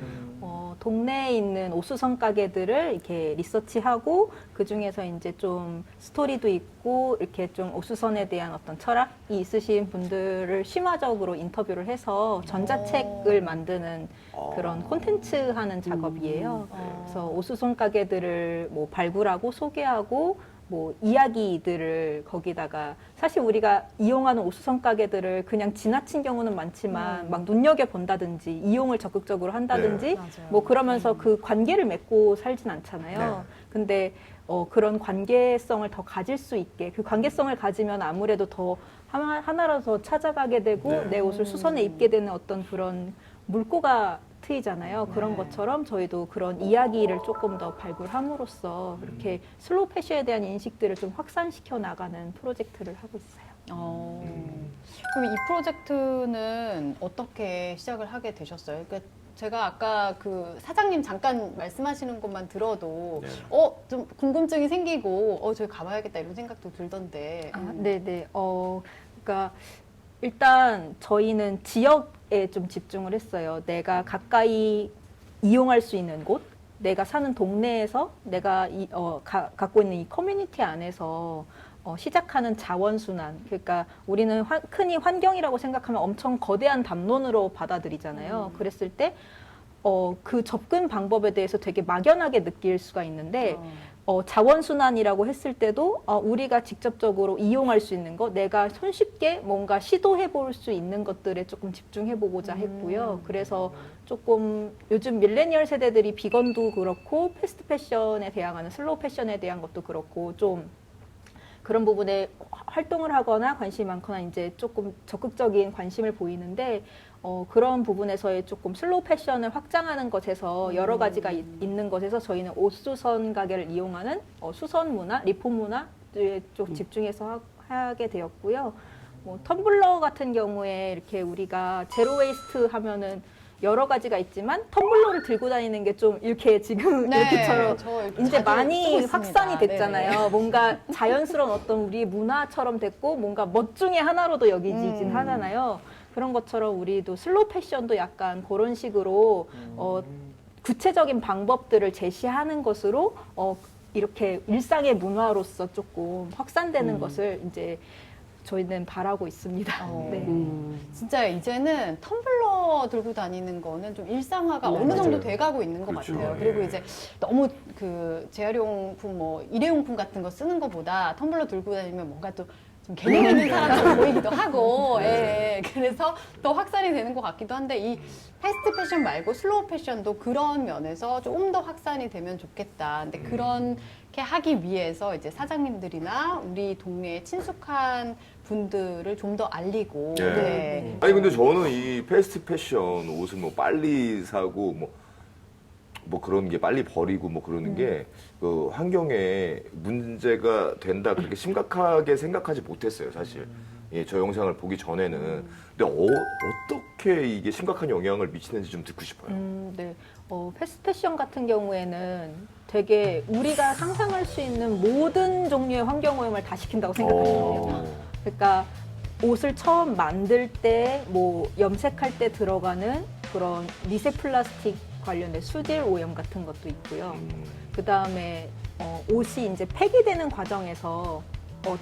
동네에 있는 옷수선 가게들을 이렇게 리서치하고 그 중에서 이제 좀 스토리도 있고 이렇게 좀 옷수선에 대한 어떤 철학이 있으신 분들을 심화적으로 인터뷰를 해서 전자책을 만드는 그런 콘텐츠 하는 작업이에요. 그래서 옷수선 가게들을 뭐 발굴하고 소개하고 뭐 이야기들을 거기다가 사실 우리가 이용하는 옷수선 가게들을 그냥 지나친 경우는 많지만 막 눈여겨 본다든지 이용을 적극적으로 한다든지 맞아요. 뭐 그러면서 그 관계를 맺고 살진 않잖아요. 네. 근데 그런 관계성을 더 가질 수 있게 그 관계성을 가지면 아무래도 더 하나라도 더 찾아가게 되고 네. 내 옷을 수선해 입게 되는 어떤 그런 물꼬가 트이잖아요. 그런 것처럼 저희도 그런 이야기를 조금 더 발굴함으로써 이렇게 슬로우 패션에 대한 인식들을 좀 확산시켜 나가는 프로젝트를 하고 있어요. 그럼 이 프로젝트는 어떻게 시작을 하게 되셨어요? 그러니까 제가 아까 그 사장님 잠깐 말씀하시는 것만 들어도 네. 좀 궁금증이 생기고 저기 가봐야겠다 이런 생각도 들던데. 네네. 그러니까 일단 저희는 지역에 좀 집중을 했어요. 내가 가까이 이용할 수 있는 곳, 내가 사는 동네에서 내가 갖고 있는 이 커뮤니티 안에서 시작하는 자원순환. 그러니까 우리는 흔히 환경이라고 생각하면 엄청 거대한 담론으로 받아들이잖아요. 그랬을 때 그 접근 방법에 대해서 되게 막연하게 느낄 수가 있는데 자원순환이라고 했을 때도 우리가 직접적으로 이용할 수 있는 것, 내가 손쉽게 뭔가 시도해 볼 수 있는 것들에 조금 집중해 보고자 했고요. 그래서 조금 요즘 밀레니얼 세대들이 비건도 그렇고 패스트 패션에 대항하는 슬로우 패션에 대한 것도 그렇고 좀 그런 부분에 활동을 하거나 관심이 많거나 이제 조금 적극적인 관심을 보이는데 그런 부분에서의 조금 슬로우 패션을 확장하는 것에서 여러 가지가 있는 것에서 저희는 옷수선 가게를 이용하는 수선 문화, 리폼 문화에 좀 집중해서 하게 되었고요. 텀블러 같은 경우에 이렇게 우리가 제로 웨이스트 하면은 여러 가지가 있지만 텀블러를 들고 다니는 게 좀 이렇게 지금 이렇게처럼 저 이렇게 이제 자주 많이 쓰고 있습니다. 확산이 됐잖아요. 네네. 뭔가 자연스러운 어떤 우리 문화처럼 됐고 뭔가 멋 중에 하나로도 여기지진 하잖아요. 그런 것처럼 우리도 슬로우 패션도 약간 그런 식으로 구체적인 방법들을 제시하는 것으로 이렇게 일상의 문화로서 조금 확산되는 것을 이제 저희는 바라고 있습니다. 네. 진짜 이제는 텀블러 들고 다니는 거는 좀 일상화가 어느 맞아요. 정도 돼가고 있는 것 그렇죠. 같아요. 예. 그리고 이제 너무 그 재활용품, 일회용품 같은 거 쓰는 것보다 텀블러 들고 다니면 뭔가 또 좀 개념 있는 사람처럼 보이기도 하고, 예. 그래서 더 확산이 되는 것 같기도 한데 이 패스트 패션 말고 슬로우 패션도 그런 면에서 조금 더 확산이 되면 좋겠다. 근데 그렇게 하기 위해서 이제 사장님들이나 우리 동네에 친숙한 분들을 좀 더 알리고, 예. 네. 아니 근데 저는 이 패스트 패션 옷을 뭐 빨리 사고 뭐 그런 게 빨리 버리고 뭐 그러는 게 그 환경에 문제가 된다 그렇게 심각하게 생각하지 못했어요 사실. 예, 저 영상을 보기 전에는. 근데 어떻게 이게 심각한 영향을 미치는지 좀 듣고 싶어요. 네. 패스트 패션 같은 경우에는 되게 우리가 상상할 수 있는 모든 종류의 환경오염을 다 시킨다고 생각하거든요. 그러니까 옷을 처음 만들 때, 염색할 때 들어가는 그런 미세 플라스틱 관련된 수질 오염 같은 것도 있고요. 그 다음에 옷이 이제 폐기되는 과정에서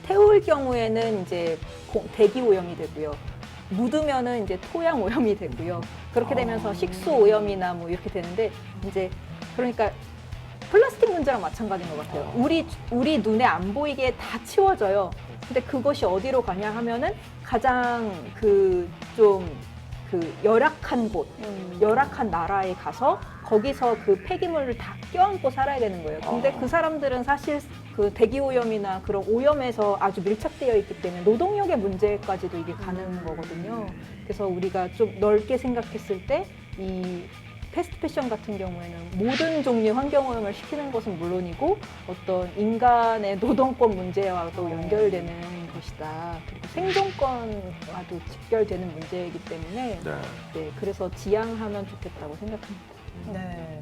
태울 경우에는 이제 대기 오염이 되고요. 묻으면은 이제 토양 오염이 되고요. 그렇게 되면서 식수 오염이나 뭐 이렇게 되는데 이제 그러니까 플라스틱 문제랑 마찬가지인 것 같아요. 우리 눈에 안 보이게 다 치워져요. 근데 그것이 어디로 가냐 하면은 가장 열악한 곳, 열악한 나라에 가서 거기서 그 폐기물을 다 껴안고 살아야 되는 거예요. 근데 그 사람들은 사실 그 대기 오염이나 그런 오염에서 아주 밀착되어 있기 때문에 노동력의 문제까지도 이게 가는 거거든요. 그래서 우리가 좀 넓게 생각했을 때 이 패스트 패션 같은 경우에는 모든 종류의 환경 오염을 시키는 것은 물론이고 어떤 인간의 노동권 문제와도 연결되는 것이다. 그리고 생존권과도 직결되는 문제이기 때문에 네, 그래서 지양하면 좋겠다고 생각합니다. 네.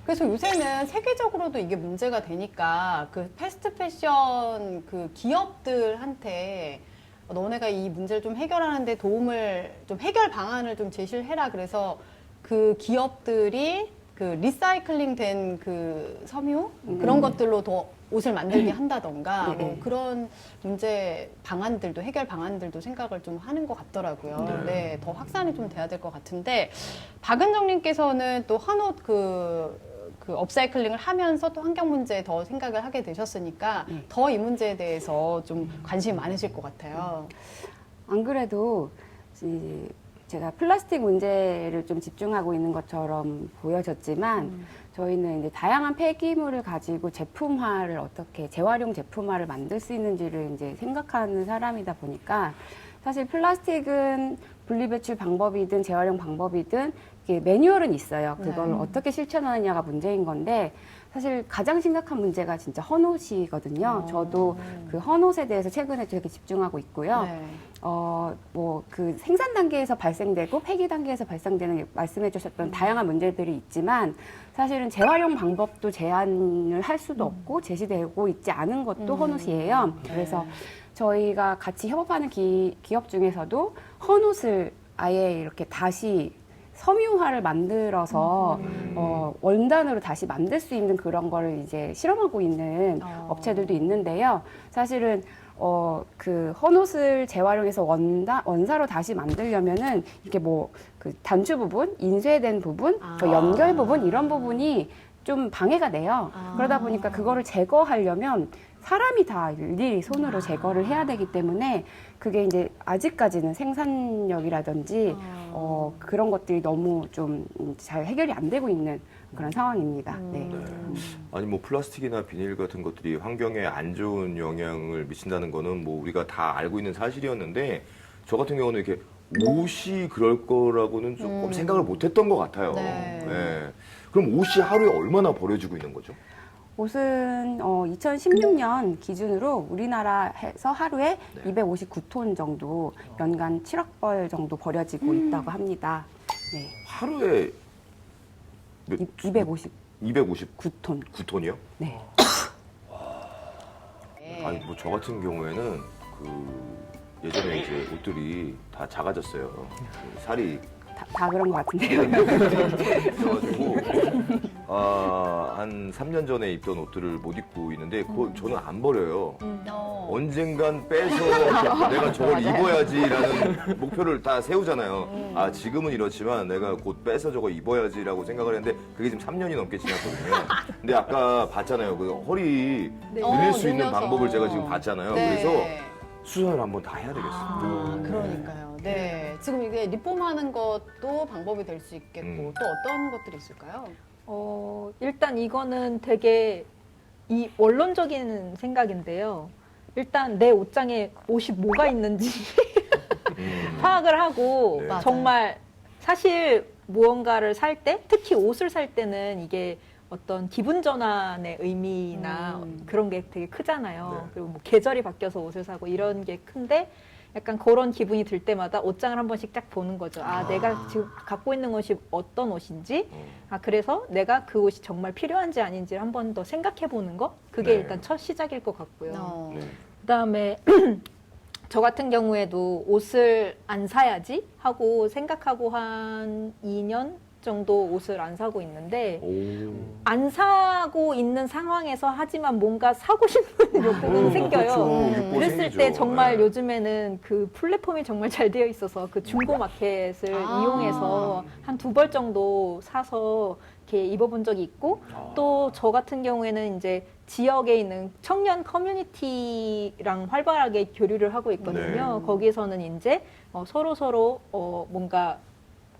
그래서 요새는 세계적으로도 이게 문제가 되니까 그 패스트 패션 그 기업들한테 너네가 이 문제를 좀 해결하는데 해결 방안을 좀 제시를 해라. 그래서 그 기업들이 그 리사이클링 된 그 섬유 그런 것들로 더 옷을 만들게 한다던가 뭐 그런 해결 방안들도 생각을 좀 하는 것 같더라고요. 네, 더 확산이 좀 돼야 될 것 같은데 박은정님께서는 또 한옷 그 업사이클링을 하면서 또 환경 문제에 더 생각을 하게 되셨으니까 더 이 문제에 대해서 좀 관심이 많으실 것 같아요. 안 그래도 제가 플라스틱 문제를 좀 집중하고 있는 것처럼 보여졌지만 저희는 이제 다양한 폐기물을 가지고 제품화를 어떻게 재활용 제품화를 만들 수 있는지를 이제 생각하는 사람이다 보니까 사실 플라스틱은 분리배출 방법이든 재활용 방법이든 이게 매뉴얼은 있어요. 그걸 네. 어떻게 실천하느냐가 문제인 건데 사실 가장 심각한 문제가 진짜 헌옷이거든요. 저도 그 헌옷에 대해서 최근에 되게 집중하고 있고요. 네. 뭐 그 생산 단계에서 발생되고 폐기 단계에서 발생되는 말씀해 주셨던 다양한 문제들이 있지만 사실은 재활용 방법도 제한을 할 수도 없고 제시되고 있지 않은 것도 헌옷이에요. 그래서 저희가 같이 협업하는 기업 중에서도 헌옷을 아예 이렇게 다시 섬유화를 만들어서 원단으로 다시 만들 수 있는 그런 거를 이제 실험하고 있는 업체들도 있는데요. 사실은 그 헌옷을 재활용해서 원사로 다시 만들려면은 이게 뭐 그 단추 부분, 인쇄된 부분, 뭐 연결 부분 이런 부분이 좀 방해가 돼요. 그러다 보니까 그거를 제거하려면 사람이 다 일일이 손으로 제거를 해야 되기 때문에 그게 이제 아직까지는 생산력이라든지 그런 것들이 너무 좀 잘 해결이 안 되고 있는 그런 상황입니다. 네. 아니 뭐 플라스틱이나 비닐 같은 것들이 환경에 안 좋은 영향을 미친다는 거는 뭐 우리가 다 알고 있는 사실이었는데 저 같은 경우는 이렇게 옷이 그럴 거라고는 조금 생각을 못했던 것 같아요. 네. 네. 그럼 옷이 하루에 얼마나 버려지고 있는 거죠? 옷은 2016년 기준으로 우리나라에서 하루에 259톤 정도 연간 7억 벌 정도 버려지고 있다고 합니다. 네. 하루에 259톤. 259톤이요? 네. 아니 뭐 저 같은 경우에는 그 예전에 이제 옷들이 다 작아졌어요. 그 살이 다 그런 것 같은데요. 그래가지고 한 3년 전에 입던 옷들을 못 입고 있는데 그걸 저는 안 버려요. 언젠간 빼서 내가 저걸 입어야지라는 목표를 다 세우잖아요. 아 지금은 이렇지만 내가 곧 빼서 저거 입어야지라고 생각을 했는데 그게 지금 3년이 넘게 지났거든요. 근데 아까 봤잖아요. 그 허리 늘릴 수 있는 늘려서. 방법을 제가 지금 봤잖아요. 네. 그래서 수선을 한번 다 해야 되겠어요. 그러니까요. 네. 지금 이게 리폼하는 것도 방법이 될 수 있겠고 또 어떤 것들이 있을까요? 일단 이거는 되게 원론적인 생각인데요. 일단 내 옷장에 옷이 뭐가 있는지 파악을 하고 네. 맞아요. 정말 사실 무언가를 살 때, 특히 옷을 살 때는 이게 어떤 기분 전환의 의미나 그런 게 되게 크잖아요. 네. 그리고 뭐 계절이 바뀌어서 옷을 사고 이런 게 큰데 약간 그런 기분이 들 때마다 옷장을 한 번씩 딱 보는 거죠. 내가 지금 갖고 있는 옷이 어떤 옷인지, 그래서 내가 그 옷이 정말 필요한지 아닌지를 한 번 더 생각해 보는 거? 그게 네. 일단 첫 시작일 것 같고요. 네. 그다음에 저 같은 경우에도 옷을 안 사야지 하고 생각하고 한 2년 정도 옷을 안 사고 있는데 안 사고 있는 상황에서 하지만 뭔가 사고 싶은 욕구는 생겨요. 그렇죠. 그랬을 생기죠. 때 정말 네. 요즘에는 그 플랫폼이 정말 잘 되어 있어서 그 중고 마켓을 이용해서 한 2벌 정도 사서 이렇게 입어본 적이 있고 또 저 같은 경우에는 이제 지역에 있는 청년 커뮤니티랑 활발하게 교류를 하고 있거든요. 네. 거기에서는 이제 서로 뭔가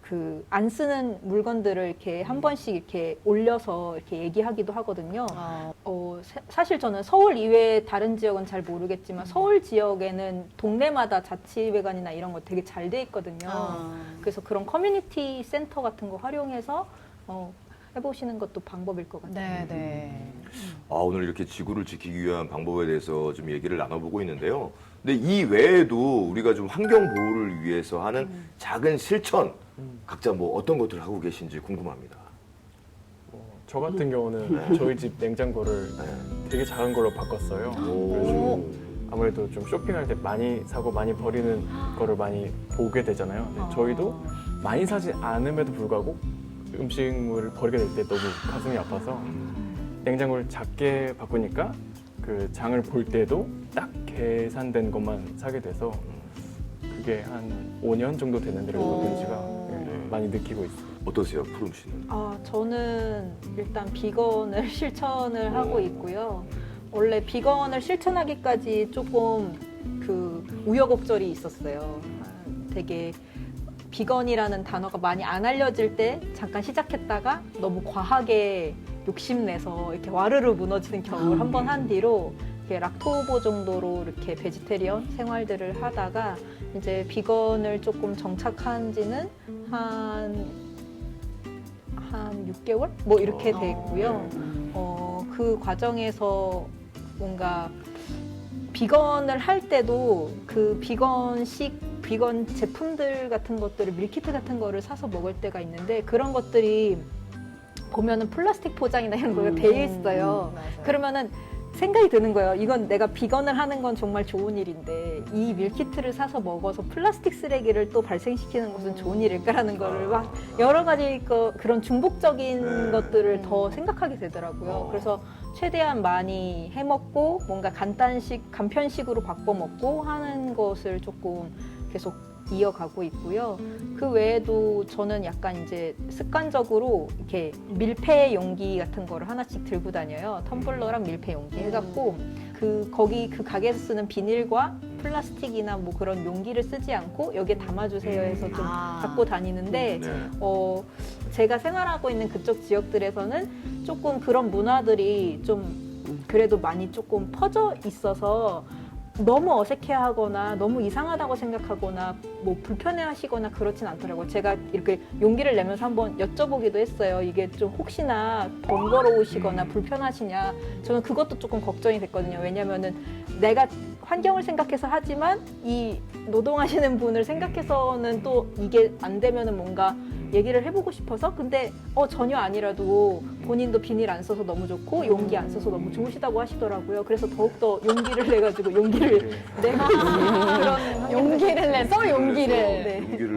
그 안 쓰는 물건들을 이렇게 한 번씩 이렇게 올려서 이렇게 얘기하기도 하거든요. 사실 저는 서울 이외의 다른 지역은 잘 모르겠지만 서울 지역에는 동네마다 자치회관이나 이런 거 되게 잘 돼 있거든요. 그래서 그런 커뮤니티 센터 같은 거 활용해서 해보시는 것도 방법일 것 같아요. 네, 네. 오늘 이렇게 지구를 지키기 위한 방법에 대해서 좀 얘기를 나눠보고 있는데요. 근데 이 외에도 우리가 좀 환경 보호를 위해서 하는 작은 실천, 각자 뭐 어떤 것들을 하고 계신지 궁금합니다. 저 같은 경우는 저희 집 냉장고를 되게 작은 걸로 바꿨어요. 그래서 아무래도 좀 쇼핑할 때 많이 사고 많이 버리는 거를 많이 보게 되잖아요. 근데 저희도 많이 사지 않음에도 불구하고 음식물을 버리게 될 때 너무 가슴이 아파서 냉장고를 작게 바꾸니까 그 장을 볼 때도 딱 계산된 것만 사게 돼서 그게 한 5년 정도 됐는데 그래도 눈치가 많이 느끼고 있어요. 어떠세요, 푸름 씨는? 저는 일단 비건을 실천을 하고 있고요. 원래 비건을 실천하기까지 조금 그 우여곡절이 있었어요. 되게 비건이라는 단어가 많이 안 알려질 때 잠깐 시작했다가 너무 과하게 욕심내서 이렇게 와르르 무너지는 경험을 한 번 한 뒤로 이렇게 락토보 정도로 이렇게 베지테리언 생활들을 하다가 이제 비건을 조금 정착한 지는 한 한 6개월 뭐 이렇게 됐고요. 그 과정에서 뭔가 비건을 할 때도 그 비건 제품들 같은 것들을 밀키트 같은 거를 사서 먹을 때가 있는데 그런 것들이 보면은 플라스틱 포장이나 이런 거가 돼 있어요. 맞아요. 그러면은 생각이 드는 거예요. 이건 내가 비건을 하는 건 정말 좋은 일인데 이 밀키트를 사서 먹어서 플라스틱 쓰레기를 또 발생시키는 것은 좋은 일일까라는 거를 막 여러 가지 그런 중복적인 것들을 더 생각하게 되더라고요. 그래서 최대한 많이 해먹고 뭔가 간편식으로 바꿔 먹고 하는 것을 조금 계속 이어가고 있고요. 그 외에도 저는 약간 이제 습관적으로 이렇게 밀폐 용기 같은 거를 하나씩 들고 다녀요. 텀블러랑 밀폐 용기 해갖고 거기 그 가게에서 쓰는 비닐과 플라스틱이나 뭐 그런 용기를 쓰지 않고 여기에 담아주세요 해서 좀 갖고 다니는데 제가 생활하고 있는 그쪽 지역들에서는 조금 그런 문화들이 좀 그래도 많이 조금 퍼져 있어서 너무 어색해하거나 너무 이상하다고 생각하거나 뭐 불편해하시거나 그렇진 않더라고요. 제가 이렇게 용기를 내면서 한번 여쭤보기도 했어요. 이게 좀 혹시나 번거로우시거나 불편하시냐. 저는 그것도 조금 걱정이 됐거든요. 왜냐면은 내가 환경을 생각해서 하지만 이 노동하시는 분을 생각해서는 또 이게 안 되면은 뭔가 얘기를 해보고 싶어서 근데 전혀 아니라도 본인도 비닐 안 써서 너무 좋고 용기 안 써서 너무 좋으시다고 하시더라고요. 그래서 더욱더 용기를 내가지고 용기를 내고 그런 용기를 내서 용기를. 네. 용기를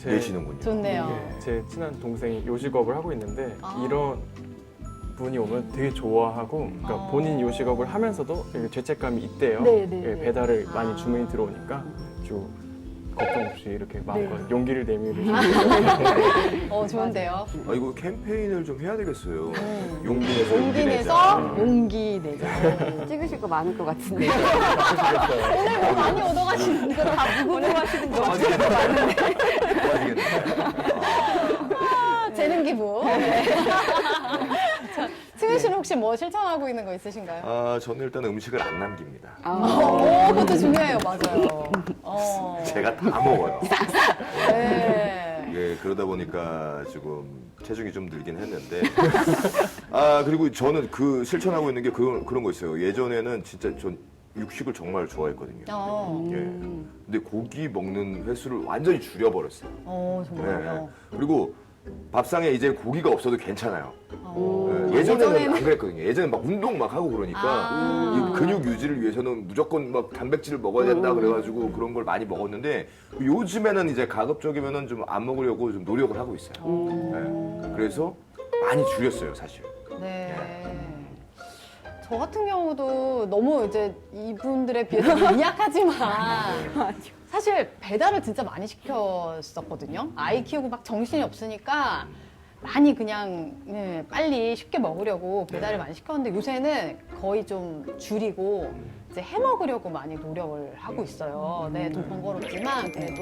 내시는군요. 좋네요. 제 친한 동생이 요식업을 하고 있는데 아. 이런 분이 오면 되게 좋아하고 그러니까 본인 요식업을 하면서도 되게 죄책감이 있대요. 네, 네, 예, 네. 배달을 많이 주문이 들어오니까 아주 걱정 없이 이렇게 마음껏 용기를 내밀으시고 좋은데요. 이거 캠페인을 좀 해야 되겠어요. 용기 내서 용기 내서 용기 내자. 찍으실 거 많을 것 같은데. 오늘 뭐 많이 얻어가시는 거 다 무궁하시는 거 빠지겠네. 재능 기부. 네. 승윤 씨는 혹시 뭐 실천하고 있는 거 있으신가요? 저는 일단 음식을 안 남깁니다. 그것도 중요해요, 맞아요. 제가 다 먹어요. 네. 예, 그러다 보니까 지금 체중이 좀 늘긴 했는데. 그리고 저는 실천하고 있는 게 그런 거 있어요. 예전에는 진짜 전 육식을 정말 좋아했거든요. 예. 근데 고기 먹는 횟수를 완전히 줄여버렸어요. 정말요. 예. 그리고 밥상에 이제 고기가 없어도 괜찮아요. 예전에는 안 그랬거든요. 예전에 막 운동 막 하고 그러니까 이 근육 유지를 위해서는 무조건 막 단백질을 먹어야 된다 그래가지고 그런 걸 많이 먹었는데 요즘에는 이제 가급적이면은 좀 안 먹으려고 좀 노력을 하고 있어요. 네. 그래서 많이 줄였어요, 사실. 네. 저 같은 경우도 너무 이제 이분들에 비해서 미약하지만 사실 배달을 진짜 많이 시켰었거든요. 아이 키우고 막 정신이 없으니까 많이 그냥 빨리 쉽게 먹으려고 배달을 많이 시켰는데 요새는 거의 좀 줄이고 이제 해 먹으려고 많이 노력을 하고 있어요. 네, 좀 번거롭지만 그래도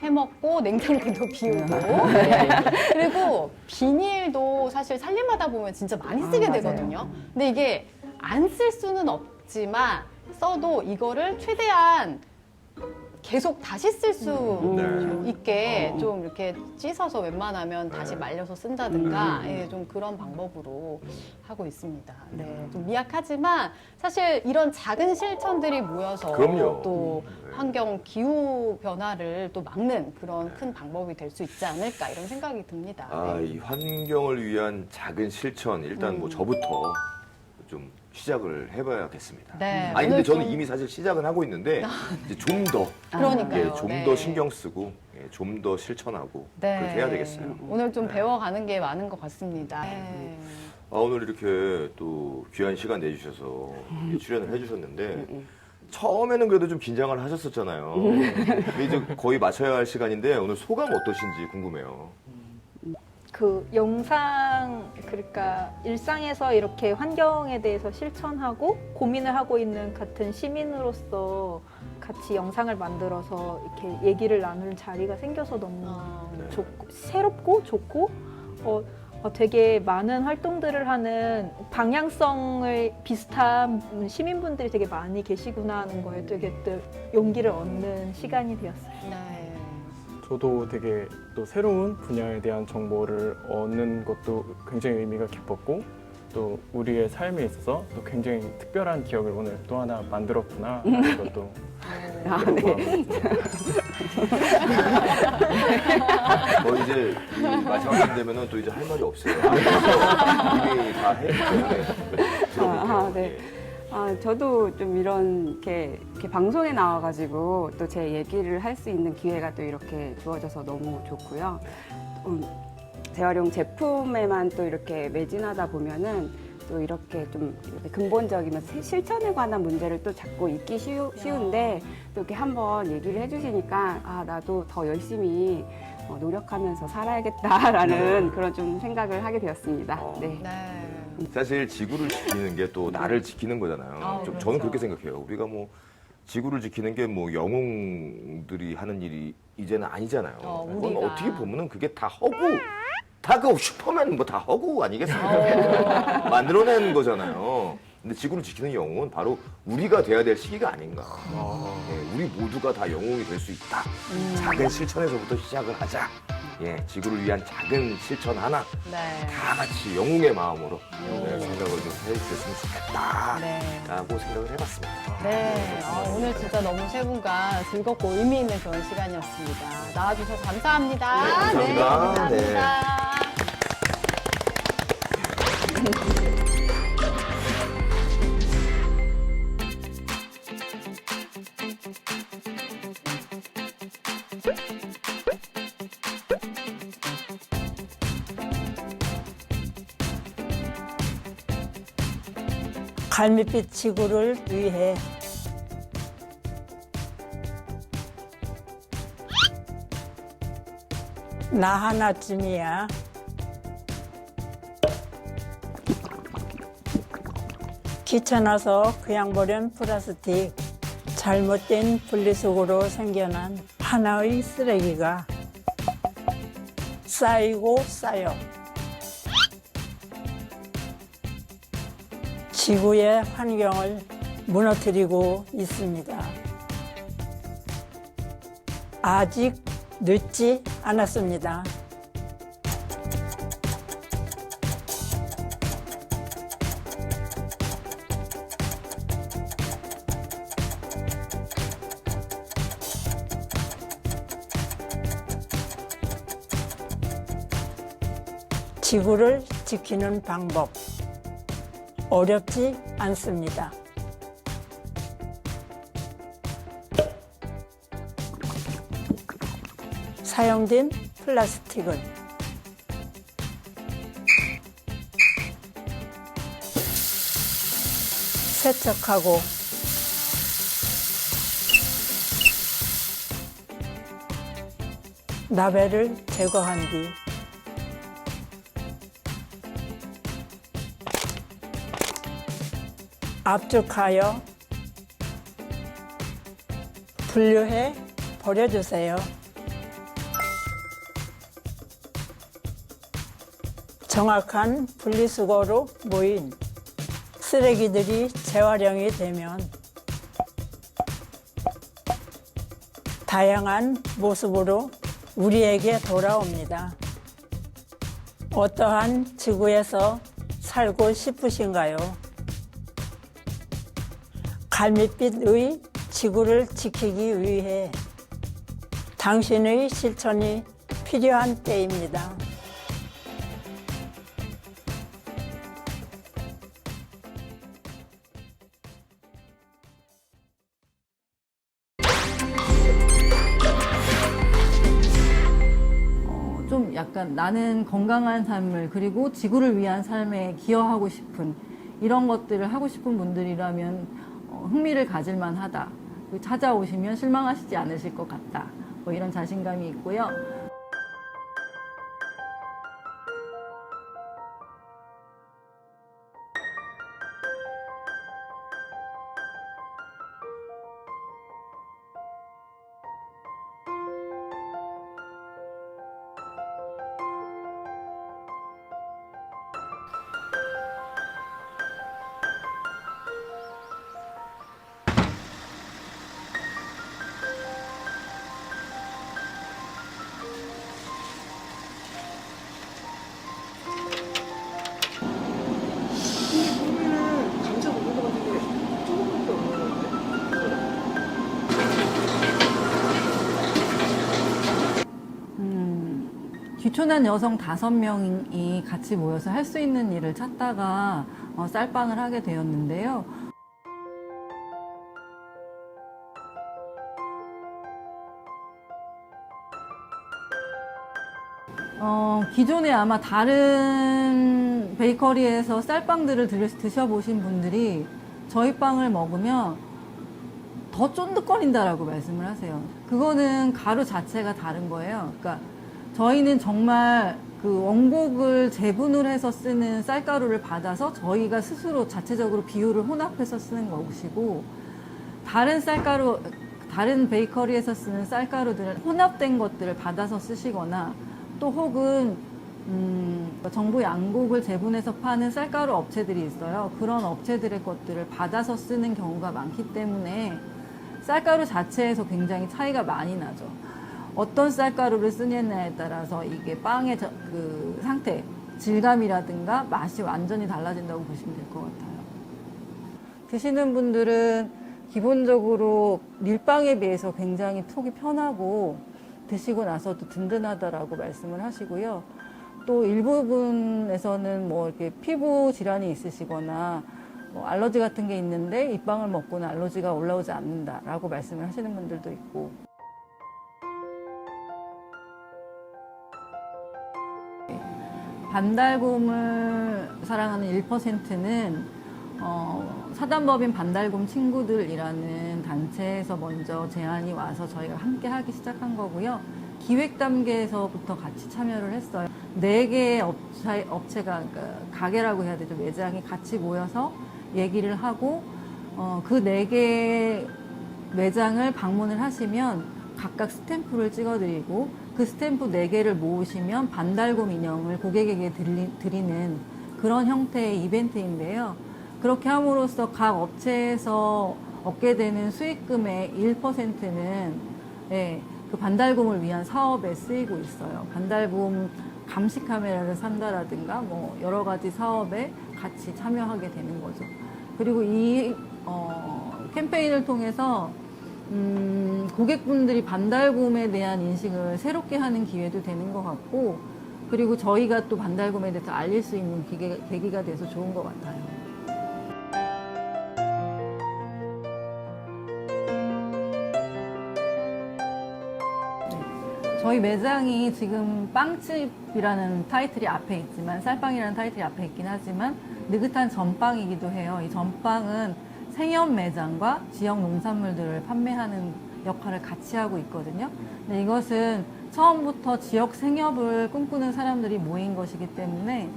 해 먹고 냉장고도 비우고 네. 그리고 비닐도 사실 살림하다 보면 진짜 많이 쓰게 되거든요. 근데 이게 안 쓸 수는 없지만 써도 이거를 최대한 계속 다시 쓸 수 있게 좀 이렇게 씻어서 웬만하면 다시 말려서 쓴다든가 좀 그런 방법으로 하고 있습니다. 네, 좀 미약하지만 사실 이런 작은 실천들이 모여서 그럼요. 또 환경 기후 변화를 또 막는 그런 큰 방법이 될 수 있지 않을까 이런 생각이 듭니다. 네. 이 환경을 위한 작은 실천 일단 뭐 저부터 좀 시작을 해봐야겠습니다. 네, 근데 오늘 저는 좀- 이미 사실 시작은 하고 있는데 이제 좀 더, 그러니까요. 좀 네. 더 신경 쓰고 좀 더 실천하고 그렇게 해야 되겠어요. 오늘 좀 배워가는 게 많은 것 같습니다. 네. 오늘 이렇게 또 귀한 시간 내주셔서 출연을 해주셨는데 처음에는 그래도 좀 긴장을 하셨었잖아요. 근데 이제 거의 마쳐야 할 시간인데 오늘 소감 어떠신지 궁금해요. 그 영상 그러니까 일상에서 이렇게 환경에 대해서 실천하고 고민을 하고 있는 같은 시민으로서 같이 영상을 만들어서 이렇게 얘기를 나눌 자리가 생겨서 너무 좋고 새롭고 좋고 되게 많은 활동들을 하는 방향성을 비슷한 시민분들이 되게 많이 계시구나 하는 거에 되게 또 용기를 얻는 시간이 되었어요. 네. 저도 되게 또 새로운 분야에 대한 정보를 얻는 것도 굉장히 의미가 깊었고 또 우리의 삶에 있어서 또 굉장히 특별한 기억을 오늘 또 하나 만들었구나 하는 것도 아, 네. 이제 이 마지막 되면은 또 이제 할 말이 없어요. 이미 다 했기 때문에 들어볼게요. 네. 저도 좀 이렇게 방송에 나와가지고 또 제 얘기를 할 수 있는 기회가 또 이렇게 주어져서 너무 좋고요. 재활용 제품에만 또 이렇게 매진하다 보면은 또 이렇게 좀 이렇게 근본적이면 실천에 관한 문제를 또 자꾸 잊기 쉬운데 또 이렇게 한번 얘기를 해주시니까 나도 더 열심히 노력하면서 살아야겠다라는 그런 좀 생각을 하게 되었습니다. 네. 네. 사실 지구를 지키는 게 또 나를 지키는 거잖아요. 그렇죠. 저는 그렇게 생각해요. 우리가 뭐 지구를 지키는 게 뭐 영웅들이 하는 일이 이제는 아니잖아요. 그건 우리가. 어떻게 보면은 그게 다 허구. 다 그 슈퍼맨 뭐 다 허구 아니겠습니까? 만들어낸 거잖아요. 근데 지구를 지키는 영웅은 바로 우리가 돼야 될 시기가 아닌가. 예, 우리 모두가 다 영웅이 될 수 있다. 작은 실천에서부터 시작을 하자. 예, 지구를 위한 작은 실천 하나 네. 다 같이 영웅의 마음으로 생각을 좀 해주셨으면 좋겠다라고 생각을 해봤습니다. 네. 오늘 진짜 너무 세 분과 즐겁고 의미 있는 좋은 시간이었습니다. 나와주셔서 감사합니다. 네, 감사합니다. 네, 네. 감사합니다. 갈밋빛 지구를 위해 나 하나쯤이야. 귀찮아서 그냥 버린 플라스틱, 잘못된 분리수거로 생겨난 하나의 쓰레기가 쌓이고 쌓여 지구의 환경을 무너뜨리고 있습니다. 아직 늦지 않았습니다. 지구를 지키는 방법 어렵지 않습니다. 사용된 플라스틱은 세척하고 나베를 제거한 뒤 압축하여 분류해 버려주세요. 정확한 분리수거로 모인 쓰레기들이 재활용이 되면 다양한 모습으로 우리에게 돌아옵니다. 어떠한 지구에서 살고 싶으신가요? 갈밋빛의 지구를 지키기 위해 당신의 실천이 필요한 때입니다. 좀 약간 나는 건강한 삶을 그리고 지구를 위한 삶에 기여하고 싶은 이런 것들을 하고 싶은 분들이라면 흥미를 가질 만하다. 찾아오시면 실망하시지 않으실 것 같다. 뭐 이런 자신감이 있고요. 귀촌한 여성 5명이 같이 모여서 할 수 있는 일을 찾다가 쌀빵을 하게 되었는데요. 기존에 아마 다른 베이커리에서 쌀빵들을 드셔보신 분들이 저희 빵을 먹으면 더 쫀득거린다라고 말씀을 하세요. 그거는 가루 자체가 다른 거예요. 그러니까 저희는 정말 그 원곡을 재분을 해서 쓰는 쌀가루를 받아서 저희가 스스로 자체적으로 비율을 혼합해서 쓰는 것이고, 다른 베이커리에서 쓰는 쌀가루들은 혼합된 것들을 받아서 쓰시거나, 또 혹은 정부 양곡을 재분해서 파는 쌀가루 업체들이 있어요. 그런 업체들의 것들을 받아서 쓰는 경우가 많기 때문에 쌀가루 자체에서 굉장히 차이가 많이 나죠. 어떤 쌀가루를 쓰느냐에 따라서 이게 빵의 그 상태, 질감이라든가 맛이 완전히 달라진다고 보시면 될 것 같아요. 드시는 분들은 기본적으로 밀빵에 비해서 굉장히 속이 편하고 드시고 나서도 든든하다라고 말씀을 하시고요. 또 일부분에서는 뭐 이렇게 피부 질환이 있으시거나 뭐 알러지 같은 게 있는데 이 빵을 먹고는 알러지가 올라오지 않는다라고 말씀을 하시는 분들도 있고. 반달곰을 사랑하는 1%는 사단법인 반달곰 친구들이라는 단체에서 먼저 제안이 와서 저희가 함께 하기 시작한 거고요. 기획 단계에서부터 같이 참여를 했어요. 4개의 업체가, 그러니까 가게라고 해야 되죠. 매장이 같이 모여서 얘기를 하고, 그 4개 매장을 방문을 하시면 각각 스탬프를 찍어드리고, 그 스탬프 4개를 모으시면 반달곰 인형을 고객에게 드리는 그런 형태의 이벤트인데요. 그렇게 함으로써 각 업체에서 얻게 되는 수익금의 1%는 그 반달곰을 위한 사업에 쓰이고 있어요. 반달곰 감시 카메라를 산다라든가 뭐 여러 가지 사업에 같이 참여하게 되는 거죠. 그리고 이 캠페인을 통해서 고객분들이 반달곰에 대한 인식을 새롭게 하는 기회도 되는 것 같고, 그리고 저희가 또 반달곰에 대해서 알릴 수 있는 계기가 돼서 좋은 것 같아요. 저희 매장이 지금 빵집이라는 타이틀이 앞에 있지만, 쌀빵이라는 타이틀이 앞에 있긴 하지만 느긋한 전빵이기도 해요. 이 전빵은 생협 매장과 지역 농산물들을 판매하는 역할을 같이 하고 있거든요. 근데 이것은 처음부터 지역 생협을 꿈꾸는 사람들이 모인 것이기 때문에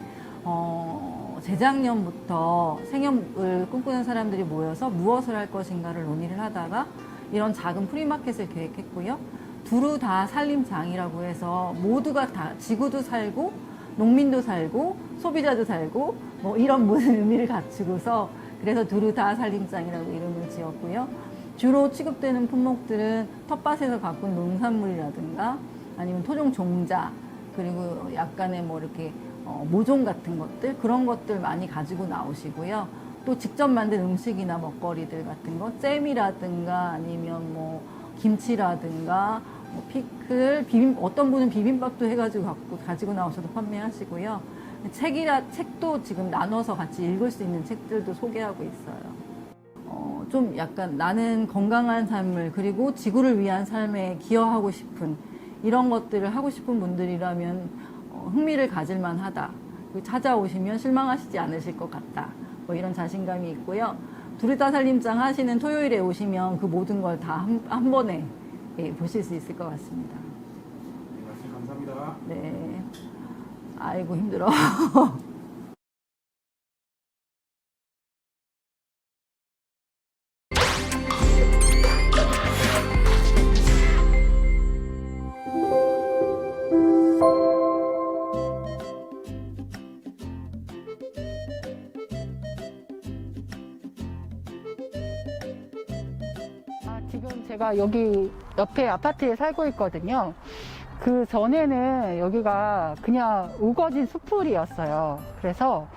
재작년부터 생협을 꿈꾸는 사람들이 모여서 무엇을 할 것인가를 논의를 하다가 이런 작은 프리마켓을 계획했고요. 두루 다 살림장이라고 해서 모두가 다 지구도 살고 농민도 살고 소비자도 살고 뭐 이런 모든 의미를 갖추고서 그래서 두루 다 살림장이라고 이름을 지었고요. 주로 취급되는 품목들은 텃밭에서 가꾼 농산물이라든가 아니면 토종 종자, 그리고 약간의 뭐 이렇게 모종 같은 것들, 그런 것들 많이 가지고 나오시고요. 또 직접 만든 음식이나 먹거리들 같은 거, 잼이라든가 아니면 뭐 김치라든가 뭐 피클, 어떤 분은 비빔밥도 해가지고 가지고 나오셔도 판매하시고요. 책도 지금 나눠서 같이 읽을 수 있는 책들도 소개하고 있어요. 좀 약간 나는 건강한 삶을, 그리고 지구를 위한 삶에 기여하고 싶은 이런 것들을 하고 싶은 분들이라면 흥미를 가질만 하다. 찾아오시면 실망하시지 않으실 것 같다. 뭐 이런 자신감이 있고요. 두루다 살림장 하시는 토요일에 오시면 그 모든 걸 다 한 번에 보실 수 있을 것 같습니다. 네, 말씀 감사합니다. 네. 아이고 힘들어. 지금 제가 여기 옆에 아파트에 살고 있거든요. 그 전에는 여기가 그냥 우거진 숲풀이었어요. 그래서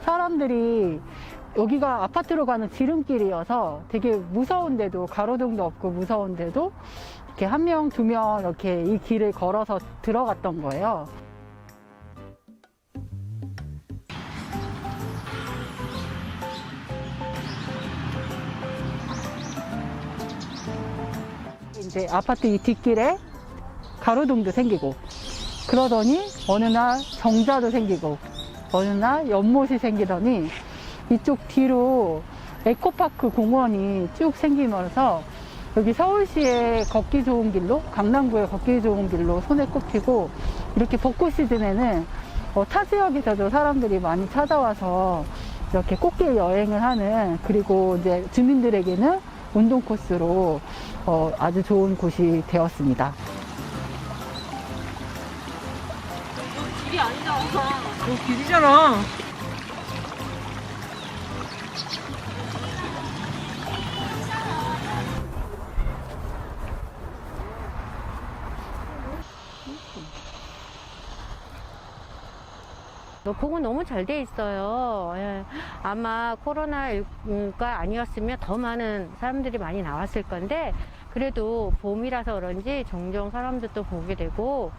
사람들이 여기가 아파트로 가는 지름길이어서 되게 무서운데도, 가로등도 없고 무서운데도 이렇게 1명, 2명 이렇게 이 길을 걸어서 들어갔던 거예요. 이제 아파트 이 뒷길에 가로등도 생기고, 그러더니 어느 날 정자도 생기고, 어느 날 연못이 생기더니 이쪽 뒤로 에코파크 공원이 쭉 생기면서 여기 서울시의 걷기 좋은 길로, 강남구의 걷기 좋은 길로 손에 꼽히고, 이렇게 벚꽃 시즌에는 타 지역에서도 사람들이 많이 찾아와서 이렇게 꽃길 여행을 하는, 그리고 이제 주민들에게는 운동 코스로 아주 좋은 곳이 되었습니다. 길이 아니잖아. 길이잖아. 공은 너무 잘 돼 있어요. 예. 아마 코로나19가 아니었으면 더 많은 사람들이 많이 나왔을 건데, 그래도 봄이라서 그런지 종종 사람들도 보게 되고,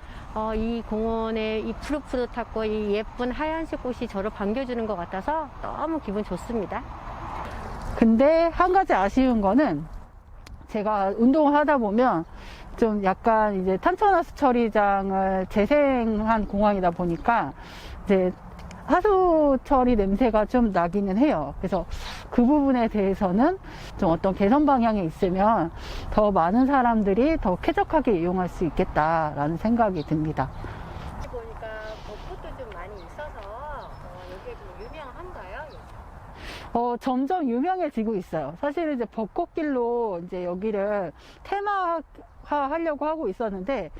이 공원에 이 푸릇푸릇하고 이 예쁜 하얀색 꽃이 저를 반겨주는 것 같아서 너무 기분 좋습니다. 근데 한 가지 아쉬운 거는, 제가 운동을 하다 보면 좀 약간 이제 탄천하수 처리장을 재생한 공항이다 보니까 이제 하수 처리 냄새가 좀 나기는 해요. 그래서 그 부분에 대해서는 좀 어떤 개선 방향이 있으면 더 많은 사람들이 더 쾌적하게 이용할 수 있겠다라는 생각이 듭니다. 보니까 벚꽃도 좀 많이 있어서 여기가 좀 유명한가요? 점점 유명해지고 있어요. 사실은 이제 벚꽃길로 이제 여기를 테마화 하려고 하고 있었는데,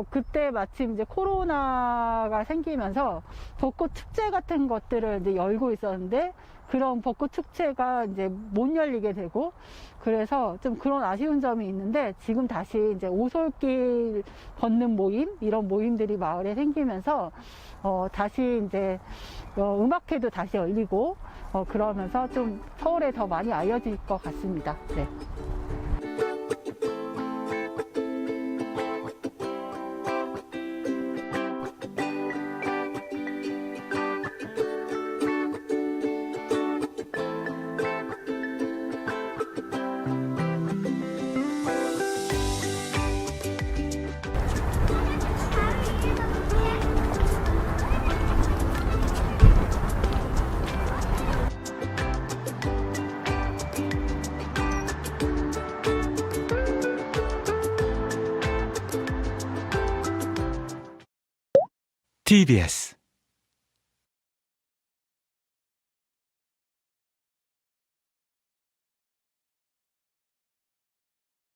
그때 마침 이제 코로나가 생기면서 벚꽃 축제 같은 것들을 이제 열고 있었는데, 그런 벚꽃 축제가 이제 못 열리게 되고, 그래서 좀 그런 아쉬운 점이 있는데, 지금 다시 이제 오솔길 걷는 모임, 이런 모임들이 마을에 생기면서, 다시 이제, 음악회도 다시 열리고, 그러면서 좀 서울에 더 많이 알려질 것 같습니다. 네. TBS